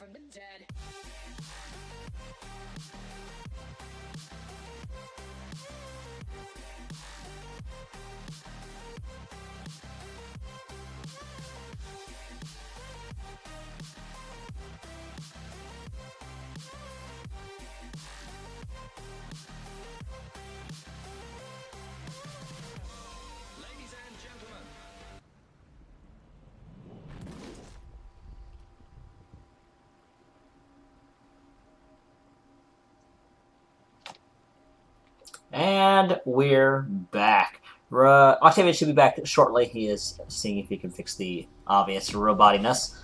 from the dead. Ladies and gentlemen, And we're back. Octavian should be back shortly. He is seeing if he can fix the obvious robotiness.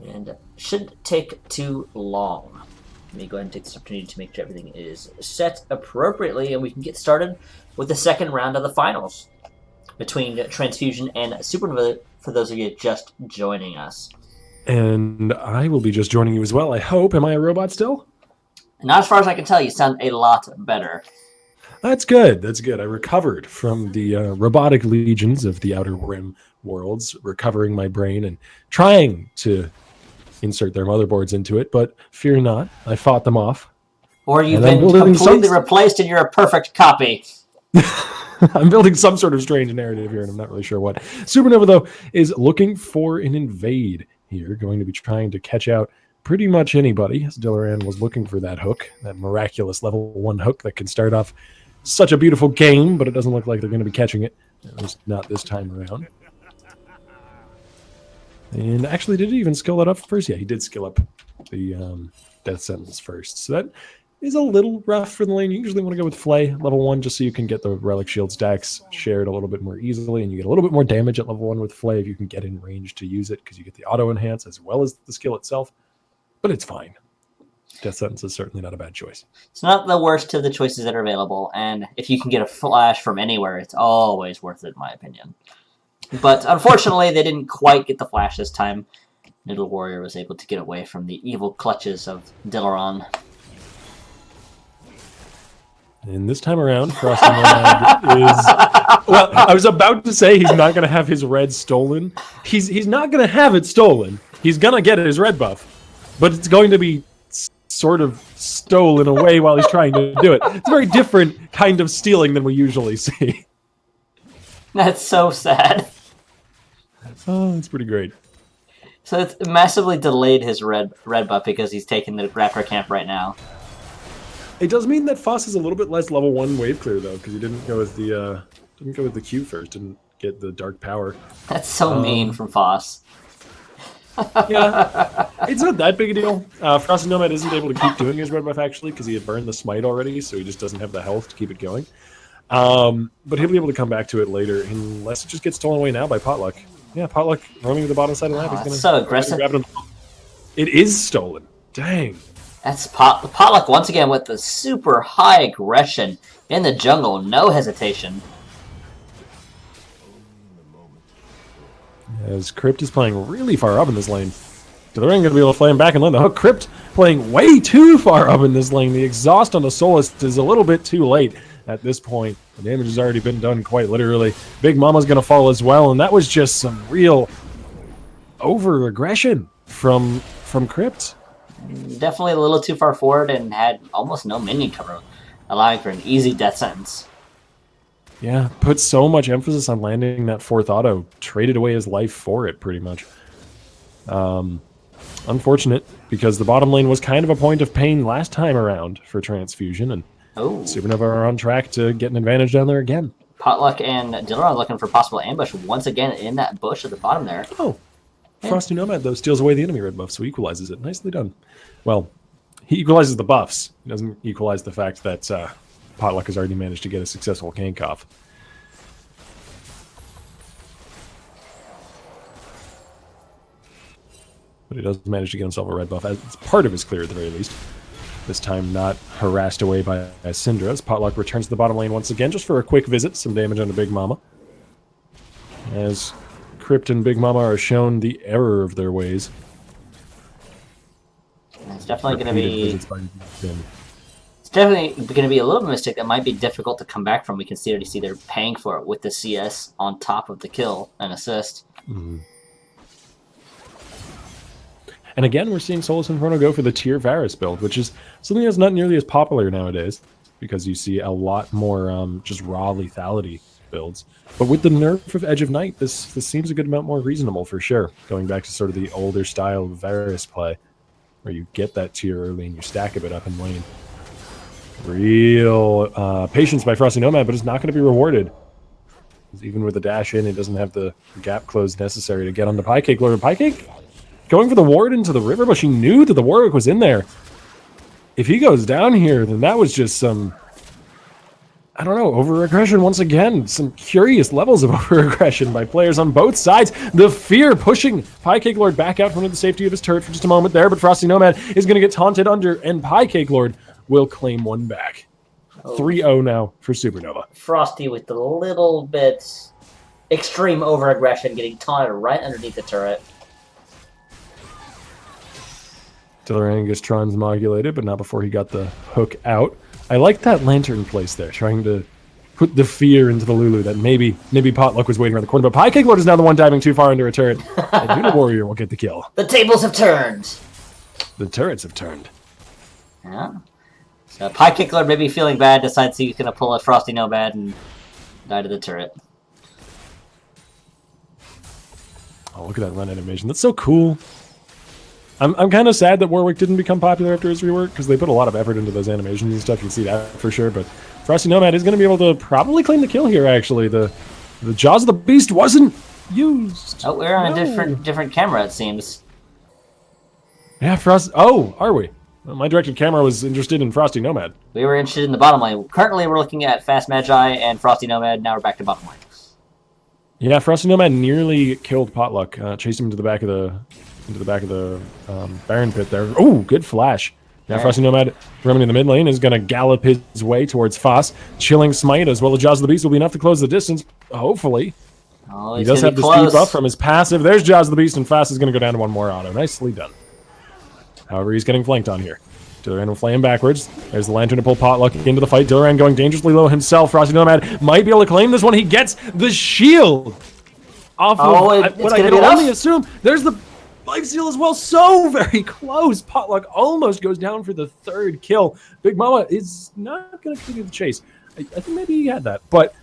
And shouldn't take too long. Let me go ahead and take this opportunity to make sure everything is set appropriately, and we can get started with the second round of the finals between Transfusion and Supernova, for those of you just joining us. And I will be just joining you as well, I hope. Am I a robot still? Not as far as I can tell, you sound a lot better. That's good. That's good. I recovered from the robotic legions of the Outer Rim worlds, recovering my brain and trying to insert their motherboards into it, but fear not, I fought them off. Or you've And I'm been building completely some- replaced and you're a perfect copy. I'm building some sort of strange narrative here, and I'm not really sure what. Supernova, though, is looking for an invade here, going to be trying to catch out pretty much anybody, as Dillaran was looking for that hook, that miraculous level 1 hook that can start off such a beautiful game, but it doesn't look like they're going to be catching it, at least not this time around. And actually, did he even skill that up first? Yeah, he did skill up the Death Sentence first. So that is a little rough for the lane. You usually want to go with Flay, level 1, just so you can get the Relic Shield stacks shared a little bit more easily, and you get a little bit more damage at level 1 with Flay if you can get in range to use it, because you get the auto enhance as well as the skill itself. But it's fine. Death Sentence is certainly not a bad choice. It's not the worst of the choices that are available, and if you can get a flash from anywhere, it's always worth it, in my opinion. But unfortunately, they didn't quite get the flash this time. Middle Warrior was able to get away from the evil clutches of Dillaran. And this time around, Frosty Nomad is... Well, I was about to say he's not going to have his red stolen. He's not going to have it stolen. He's going to get his red buff. But it's going to be sort of stolen away while he's trying to do it. It's a very different kind of stealing than we usually see. That's so sad. Oh, that's pretty great. So it's massively delayed his red buff because he's taking the Raptor camp right now. It does mean that Foss is a little bit less level 1 wave clear, though, because he didn't go with the Q first, didn't get the dark power. That's so mean from Foss. Yeah, it's not that big a deal. Frosty Nomad isn't able to keep doing his red buff, actually, because he had burned the smite already, so he just doesn't have the health to keep it going. But he'll be able to come back to it later, unless it just gets stolen away now by Potluck. Yeah, Potluck roaming to the bottom side of the map. Oh, He's gonna, that's so aggressive. grab it. It is stolen. Dang. That's Potluck once again with the super high aggression in the jungle. No hesitation. As Crypt is playing really far up in this lane. Dillaran going to be able to play him back and land the hook. Crypt playing way too far up in this lane. The exhaust on the Solist is a little bit too late at this point. The damage has already been done quite literally. Big Mama's going to fall as well, and that was just some real over-aggression from Crypt. Definitely a little too far forward and had almost no minion cover, allowing for an easy death sentence. Yeah, put so much emphasis on landing that 4th auto. Traded away his life for it, pretty much. Unfortunate, because the bottom lane was kind of a point of pain last time around for Transfusion, and Supernova are on track to get an advantage down there again. Potluck and Dillaran looking for possible ambush once again in that bush at the bottom there. Oh, Frosty Nomad, though, steals away the enemy red buff, so he equalizes it. Nicely done. Well, he equalizes the buffs. He doesn't equalize the fact that Potluck has already managed to get a successful gank off. But he does manage to get himself a red buff. It's part of his clear at the very least. This time not harassed away by Syndra, as Potluck returns to the bottom lane once again, just for a quick visit. Some damage onto Big Mama. As Crypt and Big Mama are shown the error of their ways. It's definitely going to be... It's definitely going to be a little mistake that might be difficult to come back from. We can already see they're paying for it with the CS on top of the kill and assist. Mm-hmm. And again, we're seeing Solus Inferno go for the tier Varus build, which is something that's not nearly as popular nowadays because you see a lot more just raw lethality builds. But with the nerf of Edge of Night, this seems a good amount more reasonable for sure. Going back to sort of the older style of Varus play, where you get that tier early and you stack a bit up in lane. Real patience by Frosty Nomad, but it's not going to be rewarded. Even with the dash in, it doesn't have the gap close necessary to get on the Piecake Lord. Piecake going for the ward into the river, but she knew that the Warwick was in there. If he goes down here, then that was just some, I don't know, over-aggression once again. Some curious levels of over-aggression by players on both sides. The fear pushing Piecake Lord back out from the safety of his turret for just a moment there, but Frosty Nomad is going to get taunted under, and Piecake Lord will claim one back. 3-0 now for Supernova. Frosty with a little bit extreme over-aggression, getting taunted right underneath the turret. Tron's modulated, but not before he got the hook out. I like that lantern place there, trying to put the fear into the Lulu that maybe Potluck was waiting around the corner. But Piecake Lord is now the one diving too far under a turret. And Unit Warrior will get the kill. The tables have turned. The turrets have turned. Yeah. So Piecake Lord maybe feeling bad, decides he's going to pull a Frosty Nomad and die to the turret. Oh, look at that run animation. That's so cool. I'm kind of sad that Warwick didn't become popular after his rework, because they put a lot of effort into those animations and stuff. You can see that for sure. But Frosty Nomad is going to be able to probably claim the kill here, actually. The Jaws of the Beast wasn't used. Oh, we're on a different camera, it seems. Yeah, Frost. Oh, are we? Well, my directed camera was interested in Frosty Nomad. We were interested in the bottom lane. Currently, we're looking at Fast Magi and Frosty Nomad. Now we're back to bottom lane. Yeah, Frosty Nomad nearly killed Potluck. Chased him into the back of the Baron pit there. Oh, good flash. Now Yeah. Frosty Nomad roaming in the mid lane is going to gallop his way towards Foss. Chilling Smite as well as Jaws of the Beast will be enough to close the distance, hopefully. Oh, He does have the speed buff from his passive. There's Jaws of the Beast, and Foss is going to go down to one more auto. Nicely done. However, he's getting flanked on here. Dilliran will flay him backwards. There's the Lantern to pull Potluck into the fight. Dilliran going dangerously low himself. Frosty Nomad might be able to claim this one. He gets the shield off of what I can only assume. There's the life steal as well. So very close. Potluck almost goes down for the third kill. Big Mama is not going to continue the chase. I think maybe he had that, but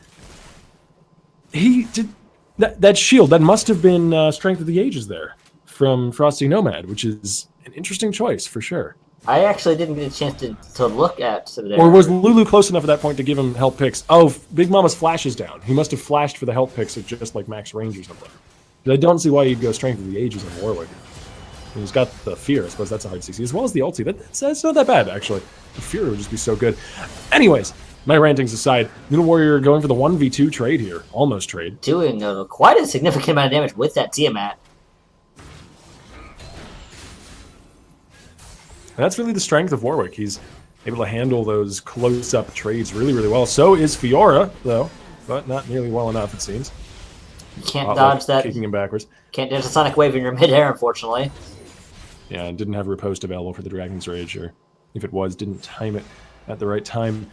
he did that shield. That must have been Strength of the Ages there from Frosty Nomad, which is an interesting choice for sure. I actually didn't get a chance to look at there. Or was Lulu close enough at that point to give him health picks? Oh, Big Mama's flash is down. He must have flashed for the health picks at just like max range or something. But I don't see why you'd go Strength of the Ages on Warwick. He's got the Fear. I suppose that's a hard CC, as well as the ulti. That's not that bad, actually. The Fear would just be so good. Anyways, my rantings aside, Unit Warrior going for the 1v2 trade here. Almost trade. Doing quite a significant amount of damage with that Tiamat. And that's really the strength of Warwick. He's able to handle those close-up trades really, really well. So is Fiora, though, but not nearly well enough, it seems. You can't dodge that. Kicking him backwards. Can't dodge a Sonic Wave in your midair, unfortunately. Yeah, and didn't have Riposte available for the Dragon's Rage, or if it was, didn't time it at the right time.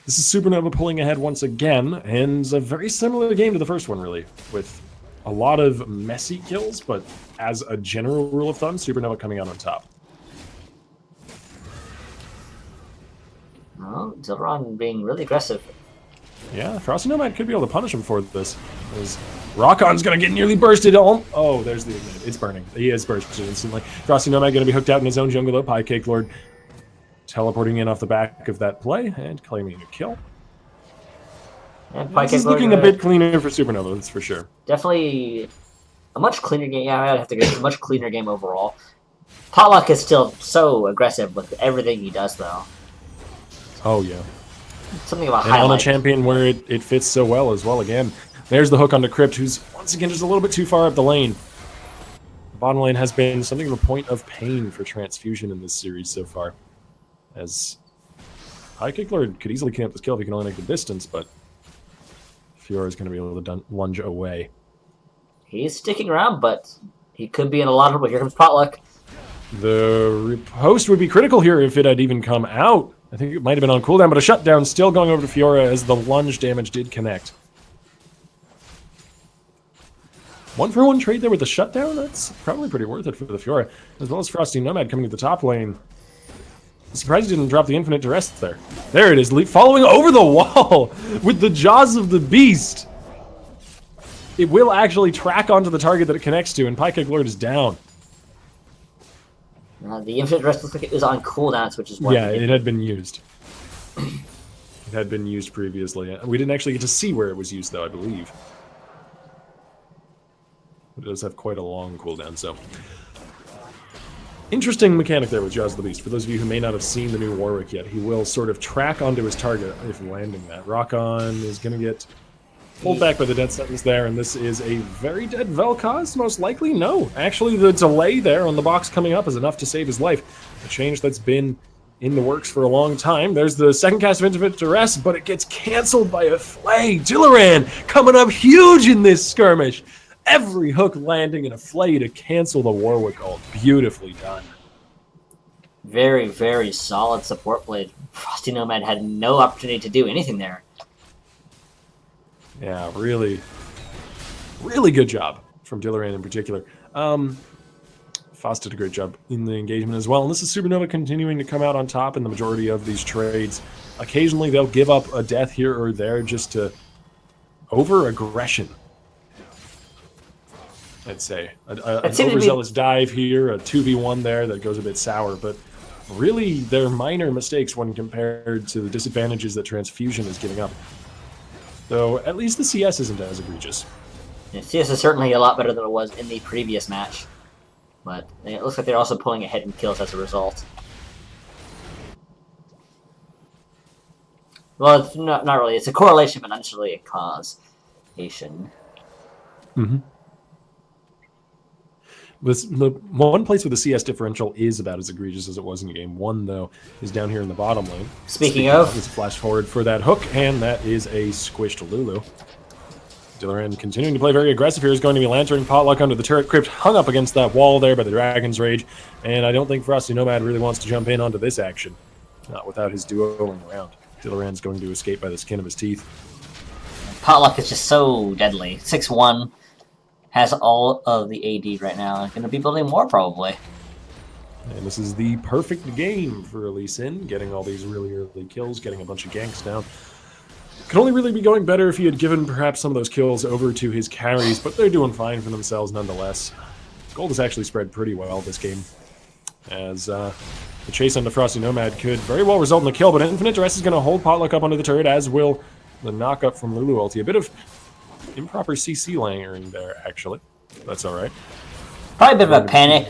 This is Supernova pulling ahead once again, and a very similar game to the first one, really, with a lot of messy kills, but as a general rule of thumb, Supernova coming out on top. Oh, Zilron being really aggressive. Yeah, Frosty Nomad could be able to punish him for this. As Rockon's going to get nearly bursted. Oh, there's the ignite. It's burning. He is bursted instantly. Frosty Nomad going to be hooked out in his own jungle, though. Piecake Lord teleporting in off the back of that play and claiming a kill. And This is looking a bit cleaner for Supernova, that's for sure. Definitely a much cleaner game. Yeah, I'd have to agree. A much cleaner game overall. Potluck is still so aggressive with everything he does, though. Oh, yeah. Something about and highlight. on a champion where it fits so well as well again. There's the hook onto Crypt, who's once again just a little bit too far up the lane. The bottom lane has been something of a point of pain for Transfusion in this series so far. As Piecake Lord could easily clean up this kill if he can only make the distance, but Fiora's going to be able to lunge away. He's sticking around, but he could be in a lot of trouble. Here comes Potluck. The riposte would be critical here if it had even come out. I think it might have been on cooldown, but a shutdown still going over to Fiora as the lunge damage did connect. 1-for-1 trade there with the shutdown. That's probably pretty worth it for the Fiora, as well as Frosty Nomad coming to the top lane. I'm surprised he didn't drop the Infinite Duress there. There it is, following over the wall with the Jaws of the Beast. It will actually track onto the target that it connects to, and Pyke Lord is down. The Infinite Duress looks like it was on cooldown, which is why. Yeah, it had been used. It had been used previously. We didn't actually get to see where it was used, though, I believe. It does have quite a long cooldown, so... Interesting mechanic there with Jaws of the Beast. For those of you who may not have seen the new Warwick yet, he will sort of track onto his target if landing that. Rock-On is going to get pulled back by the death sentence there, and this is a very dead Vel'Koz, most likely? No. Actually, the delay there on the box coming up is enough to save his life. A change that's been in the works for a long time. There's the second cast of Infinite Duress, but it gets cancelled by a Flay. Dillaran coming up huge in this skirmish. Every hook landing in a Flay to cancel the Warwick ult. Beautifully done. Very, very solid support play. Frosty Nomad had no opportunity to do anything there. Yeah, really, really good job from Dillaran in particular. Foss did a great job in the engagement as well. And this is Supernova continuing to come out on top in the majority of these trades. Occasionally they'll give up a death here or there just to over-aggression. I'd say. An overzealous dive here, a 2v1 there that goes a bit sour, but really they're minor mistakes when compared to the disadvantages that Transfusion is giving up. Though at least the CS isn't as egregious. Yeah, CS is certainly a lot better than it was in the previous match, but it looks like they're also pulling ahead in kills as a result. Well, it's not really. It's a correlation, but not necessarily a causation. Mm-hmm. The one place where the CS differential is about as egregious as it was in Game 1, though, is down here in the bottom lane. Speaking of... It's a flash forward for that hook, and that is a squished Lulu. Dillaran continuing to play very aggressive here is going to be Lanterning Potluck under the turret crypt, hung up against that wall there by the Dragon's Rage, and I don't think Frosty Nomad really wants to jump in onto this action. Not without his duoing around. Dillaran's going to escape by the skin of his teeth. Potluck is just so deadly. 6-1. Has all of the AD right now. Going to be building more, probably. And this is the perfect game for Lee Sin, getting all these really early kills, getting a bunch of ganks down. Could only really be going better if he had given perhaps some of those kills over to his carries, but they're doing fine for themselves nonetheless. Gold has actually spread pretty well this game, as the chase onto Frosty Nomad could very well result in a kill, but Infinite Duress is going to hold Potluck up onto the turret, as will the knock-up from Lulu ulti. A bit of improper CC layering there, actually. That's alright. Probably a bit of a panic.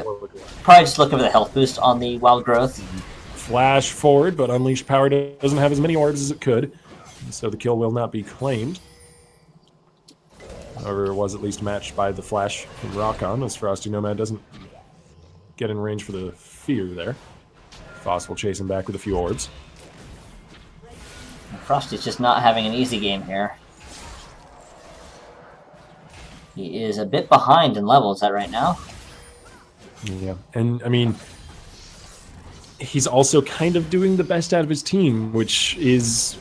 Probably just looking for the health boost on the Wild Growth. Flash forward, but Unleashed Power doesn't have as many orbs as it could, so the kill will not be claimed. However, it was at least matched by the flash from Rock-On, as Frosty Nomad doesn't get in range for the fear there. Foss will chase him back with a few orbs. Frosty's just not having an easy game here. He is a bit behind in levels right now. Yeah, and I mean, he's also kind of doing the best out of his team, which is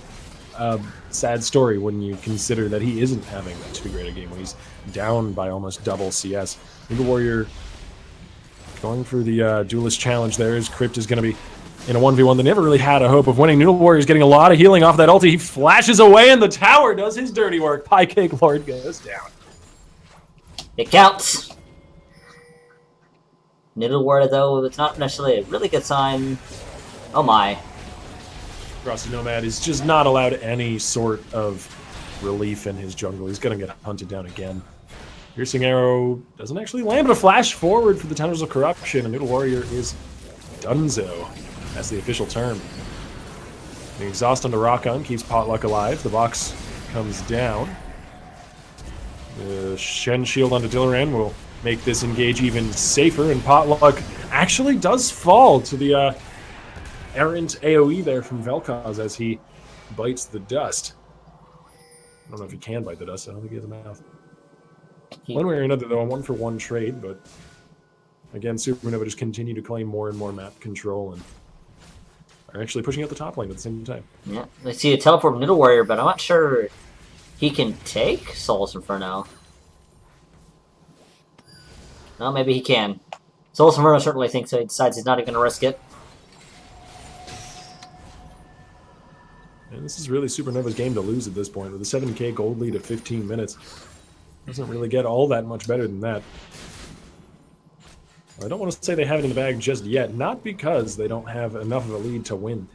a sad story when you consider that he isn't having too great a game when he's down by almost double CS. Noodle Warrior going for the Duelist Challenge there. His Crypt is going to be in a 1v1. They never really had a hope of winning. Noodle Warrior's getting a lot of healing off that ulti. He flashes away, and the tower does his dirty work. Pyke Lord goes down. It counts. Noodle Warrior, though, it's not necessarily a really good sign. Oh my. Frosty Nomad is just not allowed any sort of relief in his jungle. He's going to get hunted down again. Piercing Arrow doesn't actually land, but a flash forward for the Tendrils of Corruption, and Noodle Warrior is donezo. That's the official term. The Exhaust onto Rock-On keeps Potluck alive. The box comes down. The Shen Shield onto Dillaran will make this engage even safer, and Potluck actually does fall to the errant AoE there from Vel'Koz as he bites the dust. I don't know if he can bite the dust. I don't think he has a mouth. One way or another, though, a 1-for-1 trade, but again, Supernova just continue to claim more and more map control and are actually pushing out the top lane at the same time. Yeah, I see a teleport from Noodle Warrior, but I'm not sure he can take Solus Inferno. Well, maybe he can. Soul Inferno certainly thinks so. He decides he's not even going to risk it. And this is really Supernova's game to lose at this point. With a 7K gold lead at 15 minutes. Doesn't really get all that much better than that. I don't want to say they have it in the bag just yet. Not because they don't have enough of a lead to win.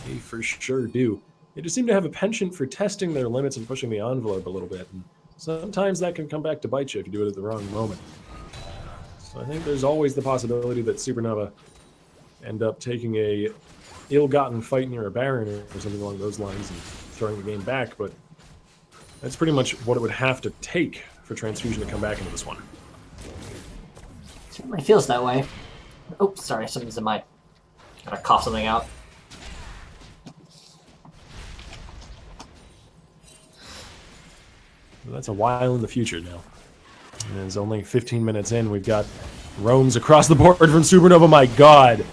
They for sure do. They just seem to have a penchant for testing their limits and pushing the envelope a little bit. And sometimes that can come back to bite you if you do it at the wrong moment. So I think there's always the possibility that Supernova end up taking a ill-gotten fight near a Baron or something along those lines and throwing the game back, but that's pretty much what it would have to take for Transfusion to come back into this one. Certainly feels that way. Oh, sorry, something's in my... Gotta cough something out. Well, that's a while in the future now. And it's only 15 minutes in. We've got roams across the board from Supernova. My God,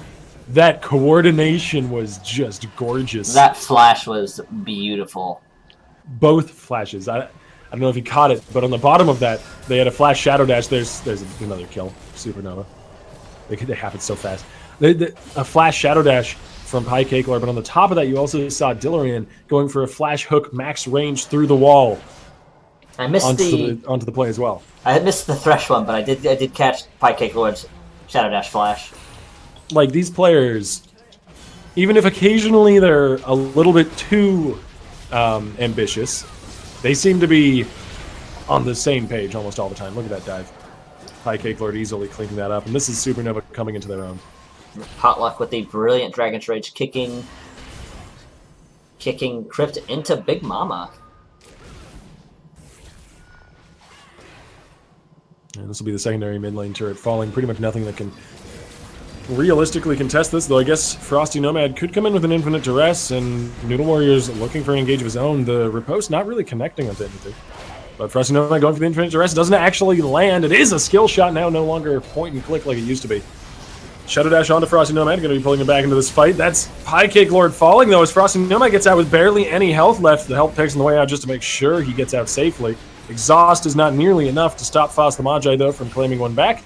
that coordination was just gorgeous. That flash was beautiful. Both flashes. I don't know if you caught it, but on the bottom of that, they had a flash shadow dash. There's another kill. Supernova. They happen so fast. A flash shadow dash from Pycakelor, but on the top of that, you also saw Dillarian going for a flash hook max range through the wall. I missed onto the play as well. I missed the Thresh one, but I did catch Pycakelor's Shadow Dash flash. Like, these players, even if occasionally they're a little bit too ambitious, they seem to be on the same page almost all the time. Look at that dive. Pycakelor easily cleaning that up, and this is Supernova coming into their own. Potluck with a brilliant Dragon's Rage kicking Crypt into Big Mama. And this will be the secondary mid lane turret falling. Pretty much nothing that can realistically contest this, though I guess Frosty Nomad could come in with an infinite duress, and Noodle Warrior's looking for an engage of his own. The riposte not really connecting with anything. But Frosty Nomad going for the infinite duress doesn't actually land. It is a skill shot now, no longer point and click like it used to be. Shadow Dash onto Frosty Nomad, going to be pulling him back into this fight. That's Pycakelor falling, though, as Frosty Nomad gets out with barely any health left. The health picks on the way out just to make sure he gets out safely. Exhaust is not nearly enough to stop Foss the Magi, though, from claiming one back.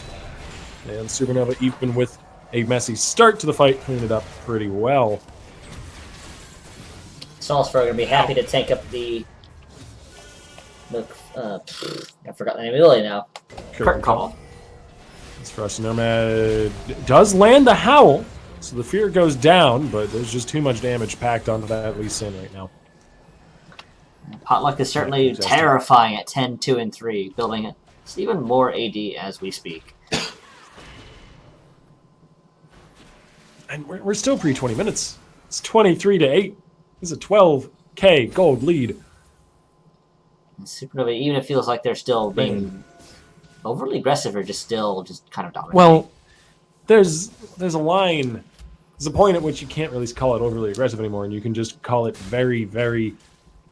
And Supernova, even with a messy start to the fight, cleaned it up pretty well. Salsford going to be happy to take up the... I forgot the name of the lane now. Curtain Call. This Frosty Nomad does land the Howl, so the fear goes down, but there's just too much damage packed onto that Lee Sin right now. Potluck is certainly terrifying at 10, 2, and 3, building even more AD as we speak. And we're still pre-20 minutes. It's 23-8. This is a 12K gold lead. And Supernova, even if it feels like they're still being overly aggressive or just kind of dominating. Well, there's a line. There's a point at which you can't really call it overly aggressive anymore, and you can just call it very, very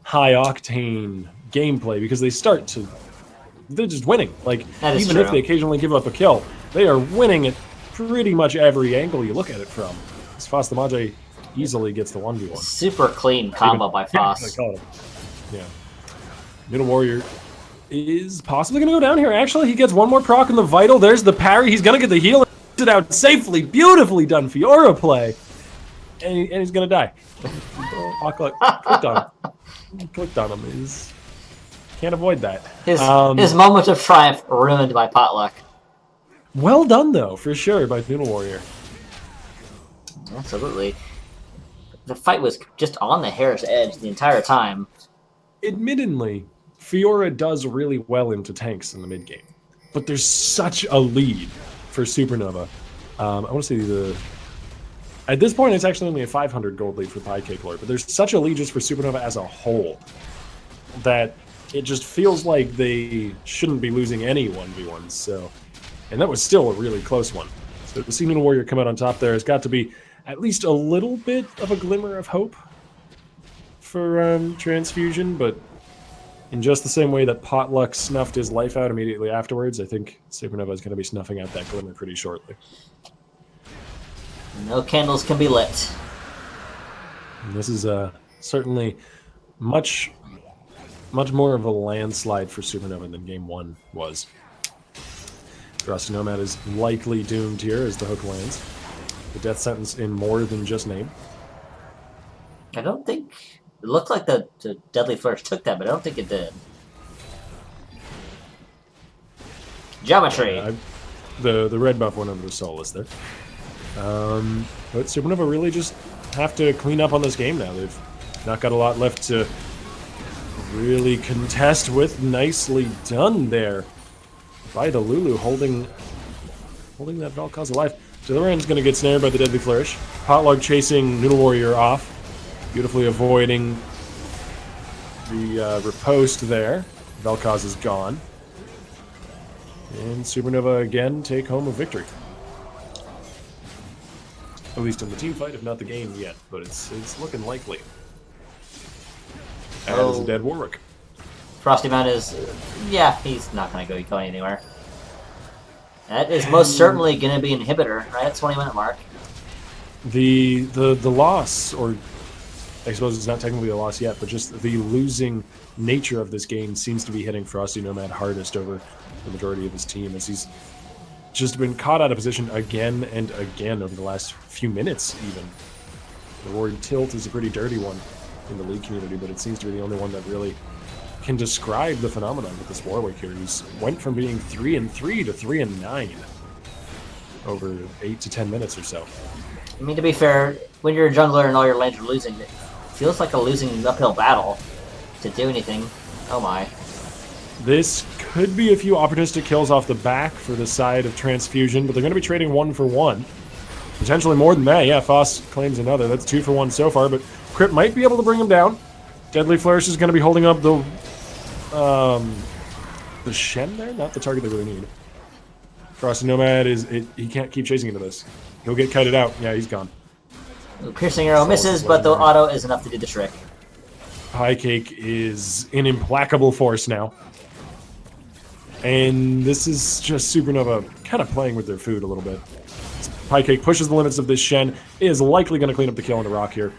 high-octane gameplay, because they're just winning. Like, even if they occasionally give up a kill, they are winning at pretty much every angle you look at it from. This Foss the Magi easily gets the 1v1. Super clean combo by Foss. Yeah. Middle Warrior is possibly going to go down here. Actually, he gets one more proc in the Vital. There's the parry. He's going to get the heal. It out safely. Beautifully done Fiora play. And he's going to die. Clicked on him. Clicked on him. Can't avoid that. His moment of triumph ruined by Potluck. Well done, though, for sure, by Noodle Warrior. Absolutely. The fight was just on the hair's edge the entire time. Admittedly, Fiora does really well into tanks in the mid game, but there's such a lead for Supernova. I want to say at this point it's actually only a 500 gold lead for Pycakelor, but there's such a lead just for Supernova as a whole that it just feels like they shouldn't be losing any 1v1s. So, and that was still a really close one. So to see Noodle Warrior come out on top there has got to be at least a little bit of a glimmer of hope for Transfusion, but in just the same way that Potluck snuffed his life out immediately afterwards, I think Supernova is going to be snuffing out that glimmer pretty shortly. No candles can be lit. And this is certainly much more of a landslide for Supernova than Game 1 was. Frosty Nomad is likely doomed here as the hook lands. The death sentence in more than just name. I don't think... It looked like the Deadly Flourish took that, but I don't think it did. Geometry! The red buff went under the Soulless there. But Supernova really just have to clean up on this game now. They've not got a lot left to really contest with. Nicely done there by the Lulu, holding that Valkaz alive. Dilleran's going to get snared by the Deadly Flourish. Potlog chasing Noodle Warrior off, beautifully avoiding the riposte there. Valkaz is gone. And Supernova again take home a victory. At least in the team fight, if not the game yet, but it's looking likely. As a dead Warwick. Frosty Man is... yeah, he's not going to go anywhere. That is most certainly going to be an inhibitor, right at 20-minute mark. The loss, or I suppose it's not technically a loss yet, but just the losing nature of this game seems to be hitting Frosty Nomad hardest over the majority of his team, as he's just been caught out of position again and again over the last few minutes, even. The word tilt is a pretty dirty one in the League community, but it seems to be the only one that really can describe the phenomenon with this Warwick here. He's went from being 3-3 to 3-9 over 8 to 10 minutes or so. I mean, to be fair, when you're a jungler and all your lanes are losing, it feels like a losing uphill battle to do anything. Oh my. This could be a few opportunistic kills off the back for the side of Transfusion, but they're going to be trading 1 for 1. Potentially more than that. Yeah, Foss claims another. That's 2 for 1 so far, but Crypt might be able to bring him down. Deadly Flourish is going to be holding up the Shen there? Not the target they really need. Frosty Nomad he can't keep chasing into this. He'll get kited out. Yeah, he's gone. Piercing Arrow misses, but the auto is enough to do the trick. Pie Cake is an implacable force now. And this is just Supernova kind of playing with their food a little bit. Pie Cake pushes the limits of this Shen, is likely going to clean up the kill on the rock here.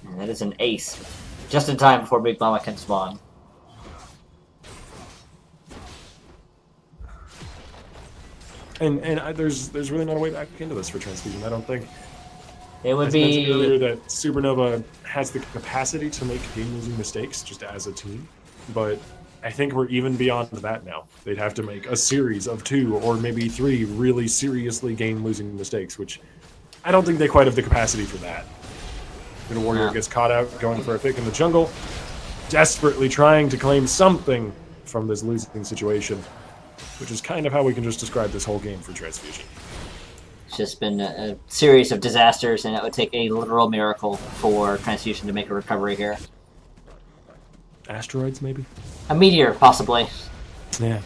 And that is an ace. Just in time before Big Mama can spawn. And there's really not a way back into this for Transfusion, I don't think. It would As mentioned be... earlier that Supernova has the capacity to make game-losing mistakes just as a team, but I think we're even beyond that now. They'd have to make a series of 2 or maybe 3 really seriously game-losing mistakes, which I don't think they quite have the capacity for that. The Warrior gets caught out, going for a pick in the jungle, desperately trying to claim something from this losing situation, which is kind of how we can just describe this whole game for Transfusion. It's just been a series of disasters, and it would take a literal miracle for Transfusion to make a recovery here. Asteroids, maybe? A meteor, possibly. Yeah.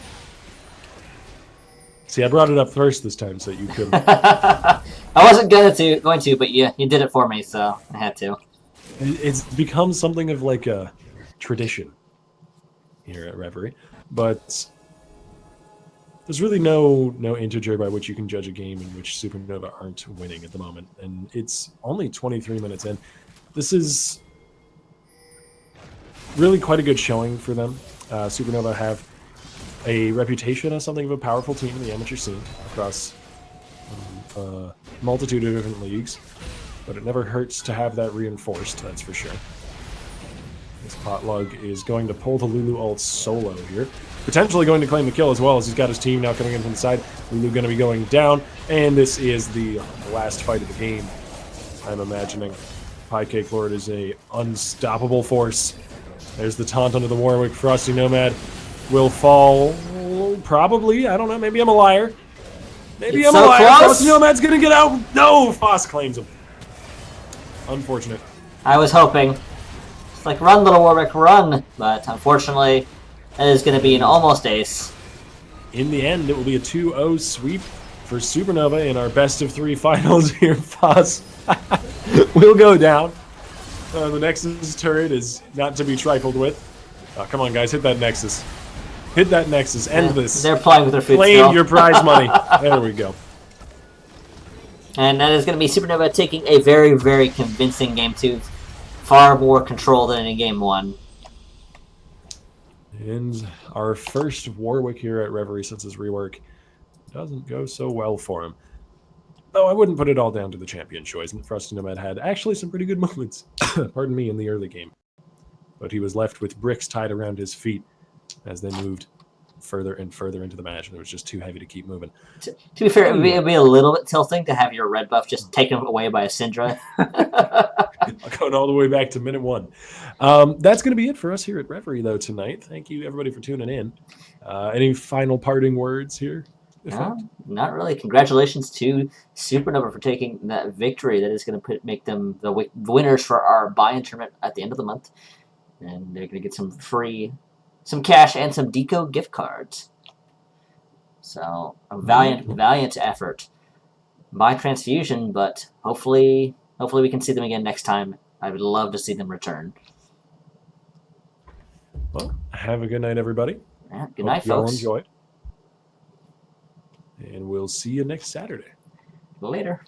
See, I brought it up first this time so you could. I wasn't going to, but you did it for me, so I had to. It's become something of like a tradition here at Reverie, but there's really no integer by which you can judge a game in which Supernova aren't winning at the moment, and it's only 23 minutes in. This is really quite a good showing for them. Supernova have a reputation as something of a powerful team in the amateur scene across a multitude of different leagues, but it never hurts to have that reinforced, that's for sure. This Potlug is going to pull the Lulu ult solo here, potentially going to claim the kill as well, as he's got his team now coming in from the side. Lulu going to be going down, and this is the last fight of the game, I'm imagining. Pie Cake Lord is a unstoppable force. There's the taunt under the Warwick. Frosty Nomad will fall, probably. I don't know. Maybe I'm a liar. Maybe I'm a liar. Close. Frosty Nomad's gonna get out. No, Foss claims him. Unfortunate. I was hoping. It's like, run, little Warwick, run! But unfortunately, that is going to be an almost ace. In the end, it will be a 2-0 sweep for Supernova in our best-of-3 finals here. Foss will go down. The Nexus turret is not to be trifled with. Come on, guys, hit that Nexus. Hit that Nexus. End this. They're playing with their food Claim still. your prize money. There we go. And that is going to be Supernova taking a very, very convincing Game 2. Far more control than in Game 1. And our first Warwick here at Reverie since his rework. doesn't go so well for him. Though I wouldn't put it all down to the champion choice. And Frosty Nomad had actually some pretty good moments, pardon me, in the early game. But he was left with bricks tied around his feet as they moved further and further into the match, and it was just too heavy to keep moving. To be fair, it'd be a little bit tilting to have your red buff just taken away by a Syndra. Going all the way back to minute 1. That's going to be it for us here at Reverie, though, tonight. Thank you, everybody, for tuning in. Any final parting words here? No, not really. Congratulations to Supernova for taking that victory. That is going to make them the winners for our buy-in tournament at the end of the month. And they're going to get some cash and some Deco gift cards. So a valiant effort by Transfusion, but hopefully we can see them again next time. I would love to see them return. Well, have a good night, everybody. Yeah, good night, you all folks. enjoyed. And we'll see you next Saturday. Later.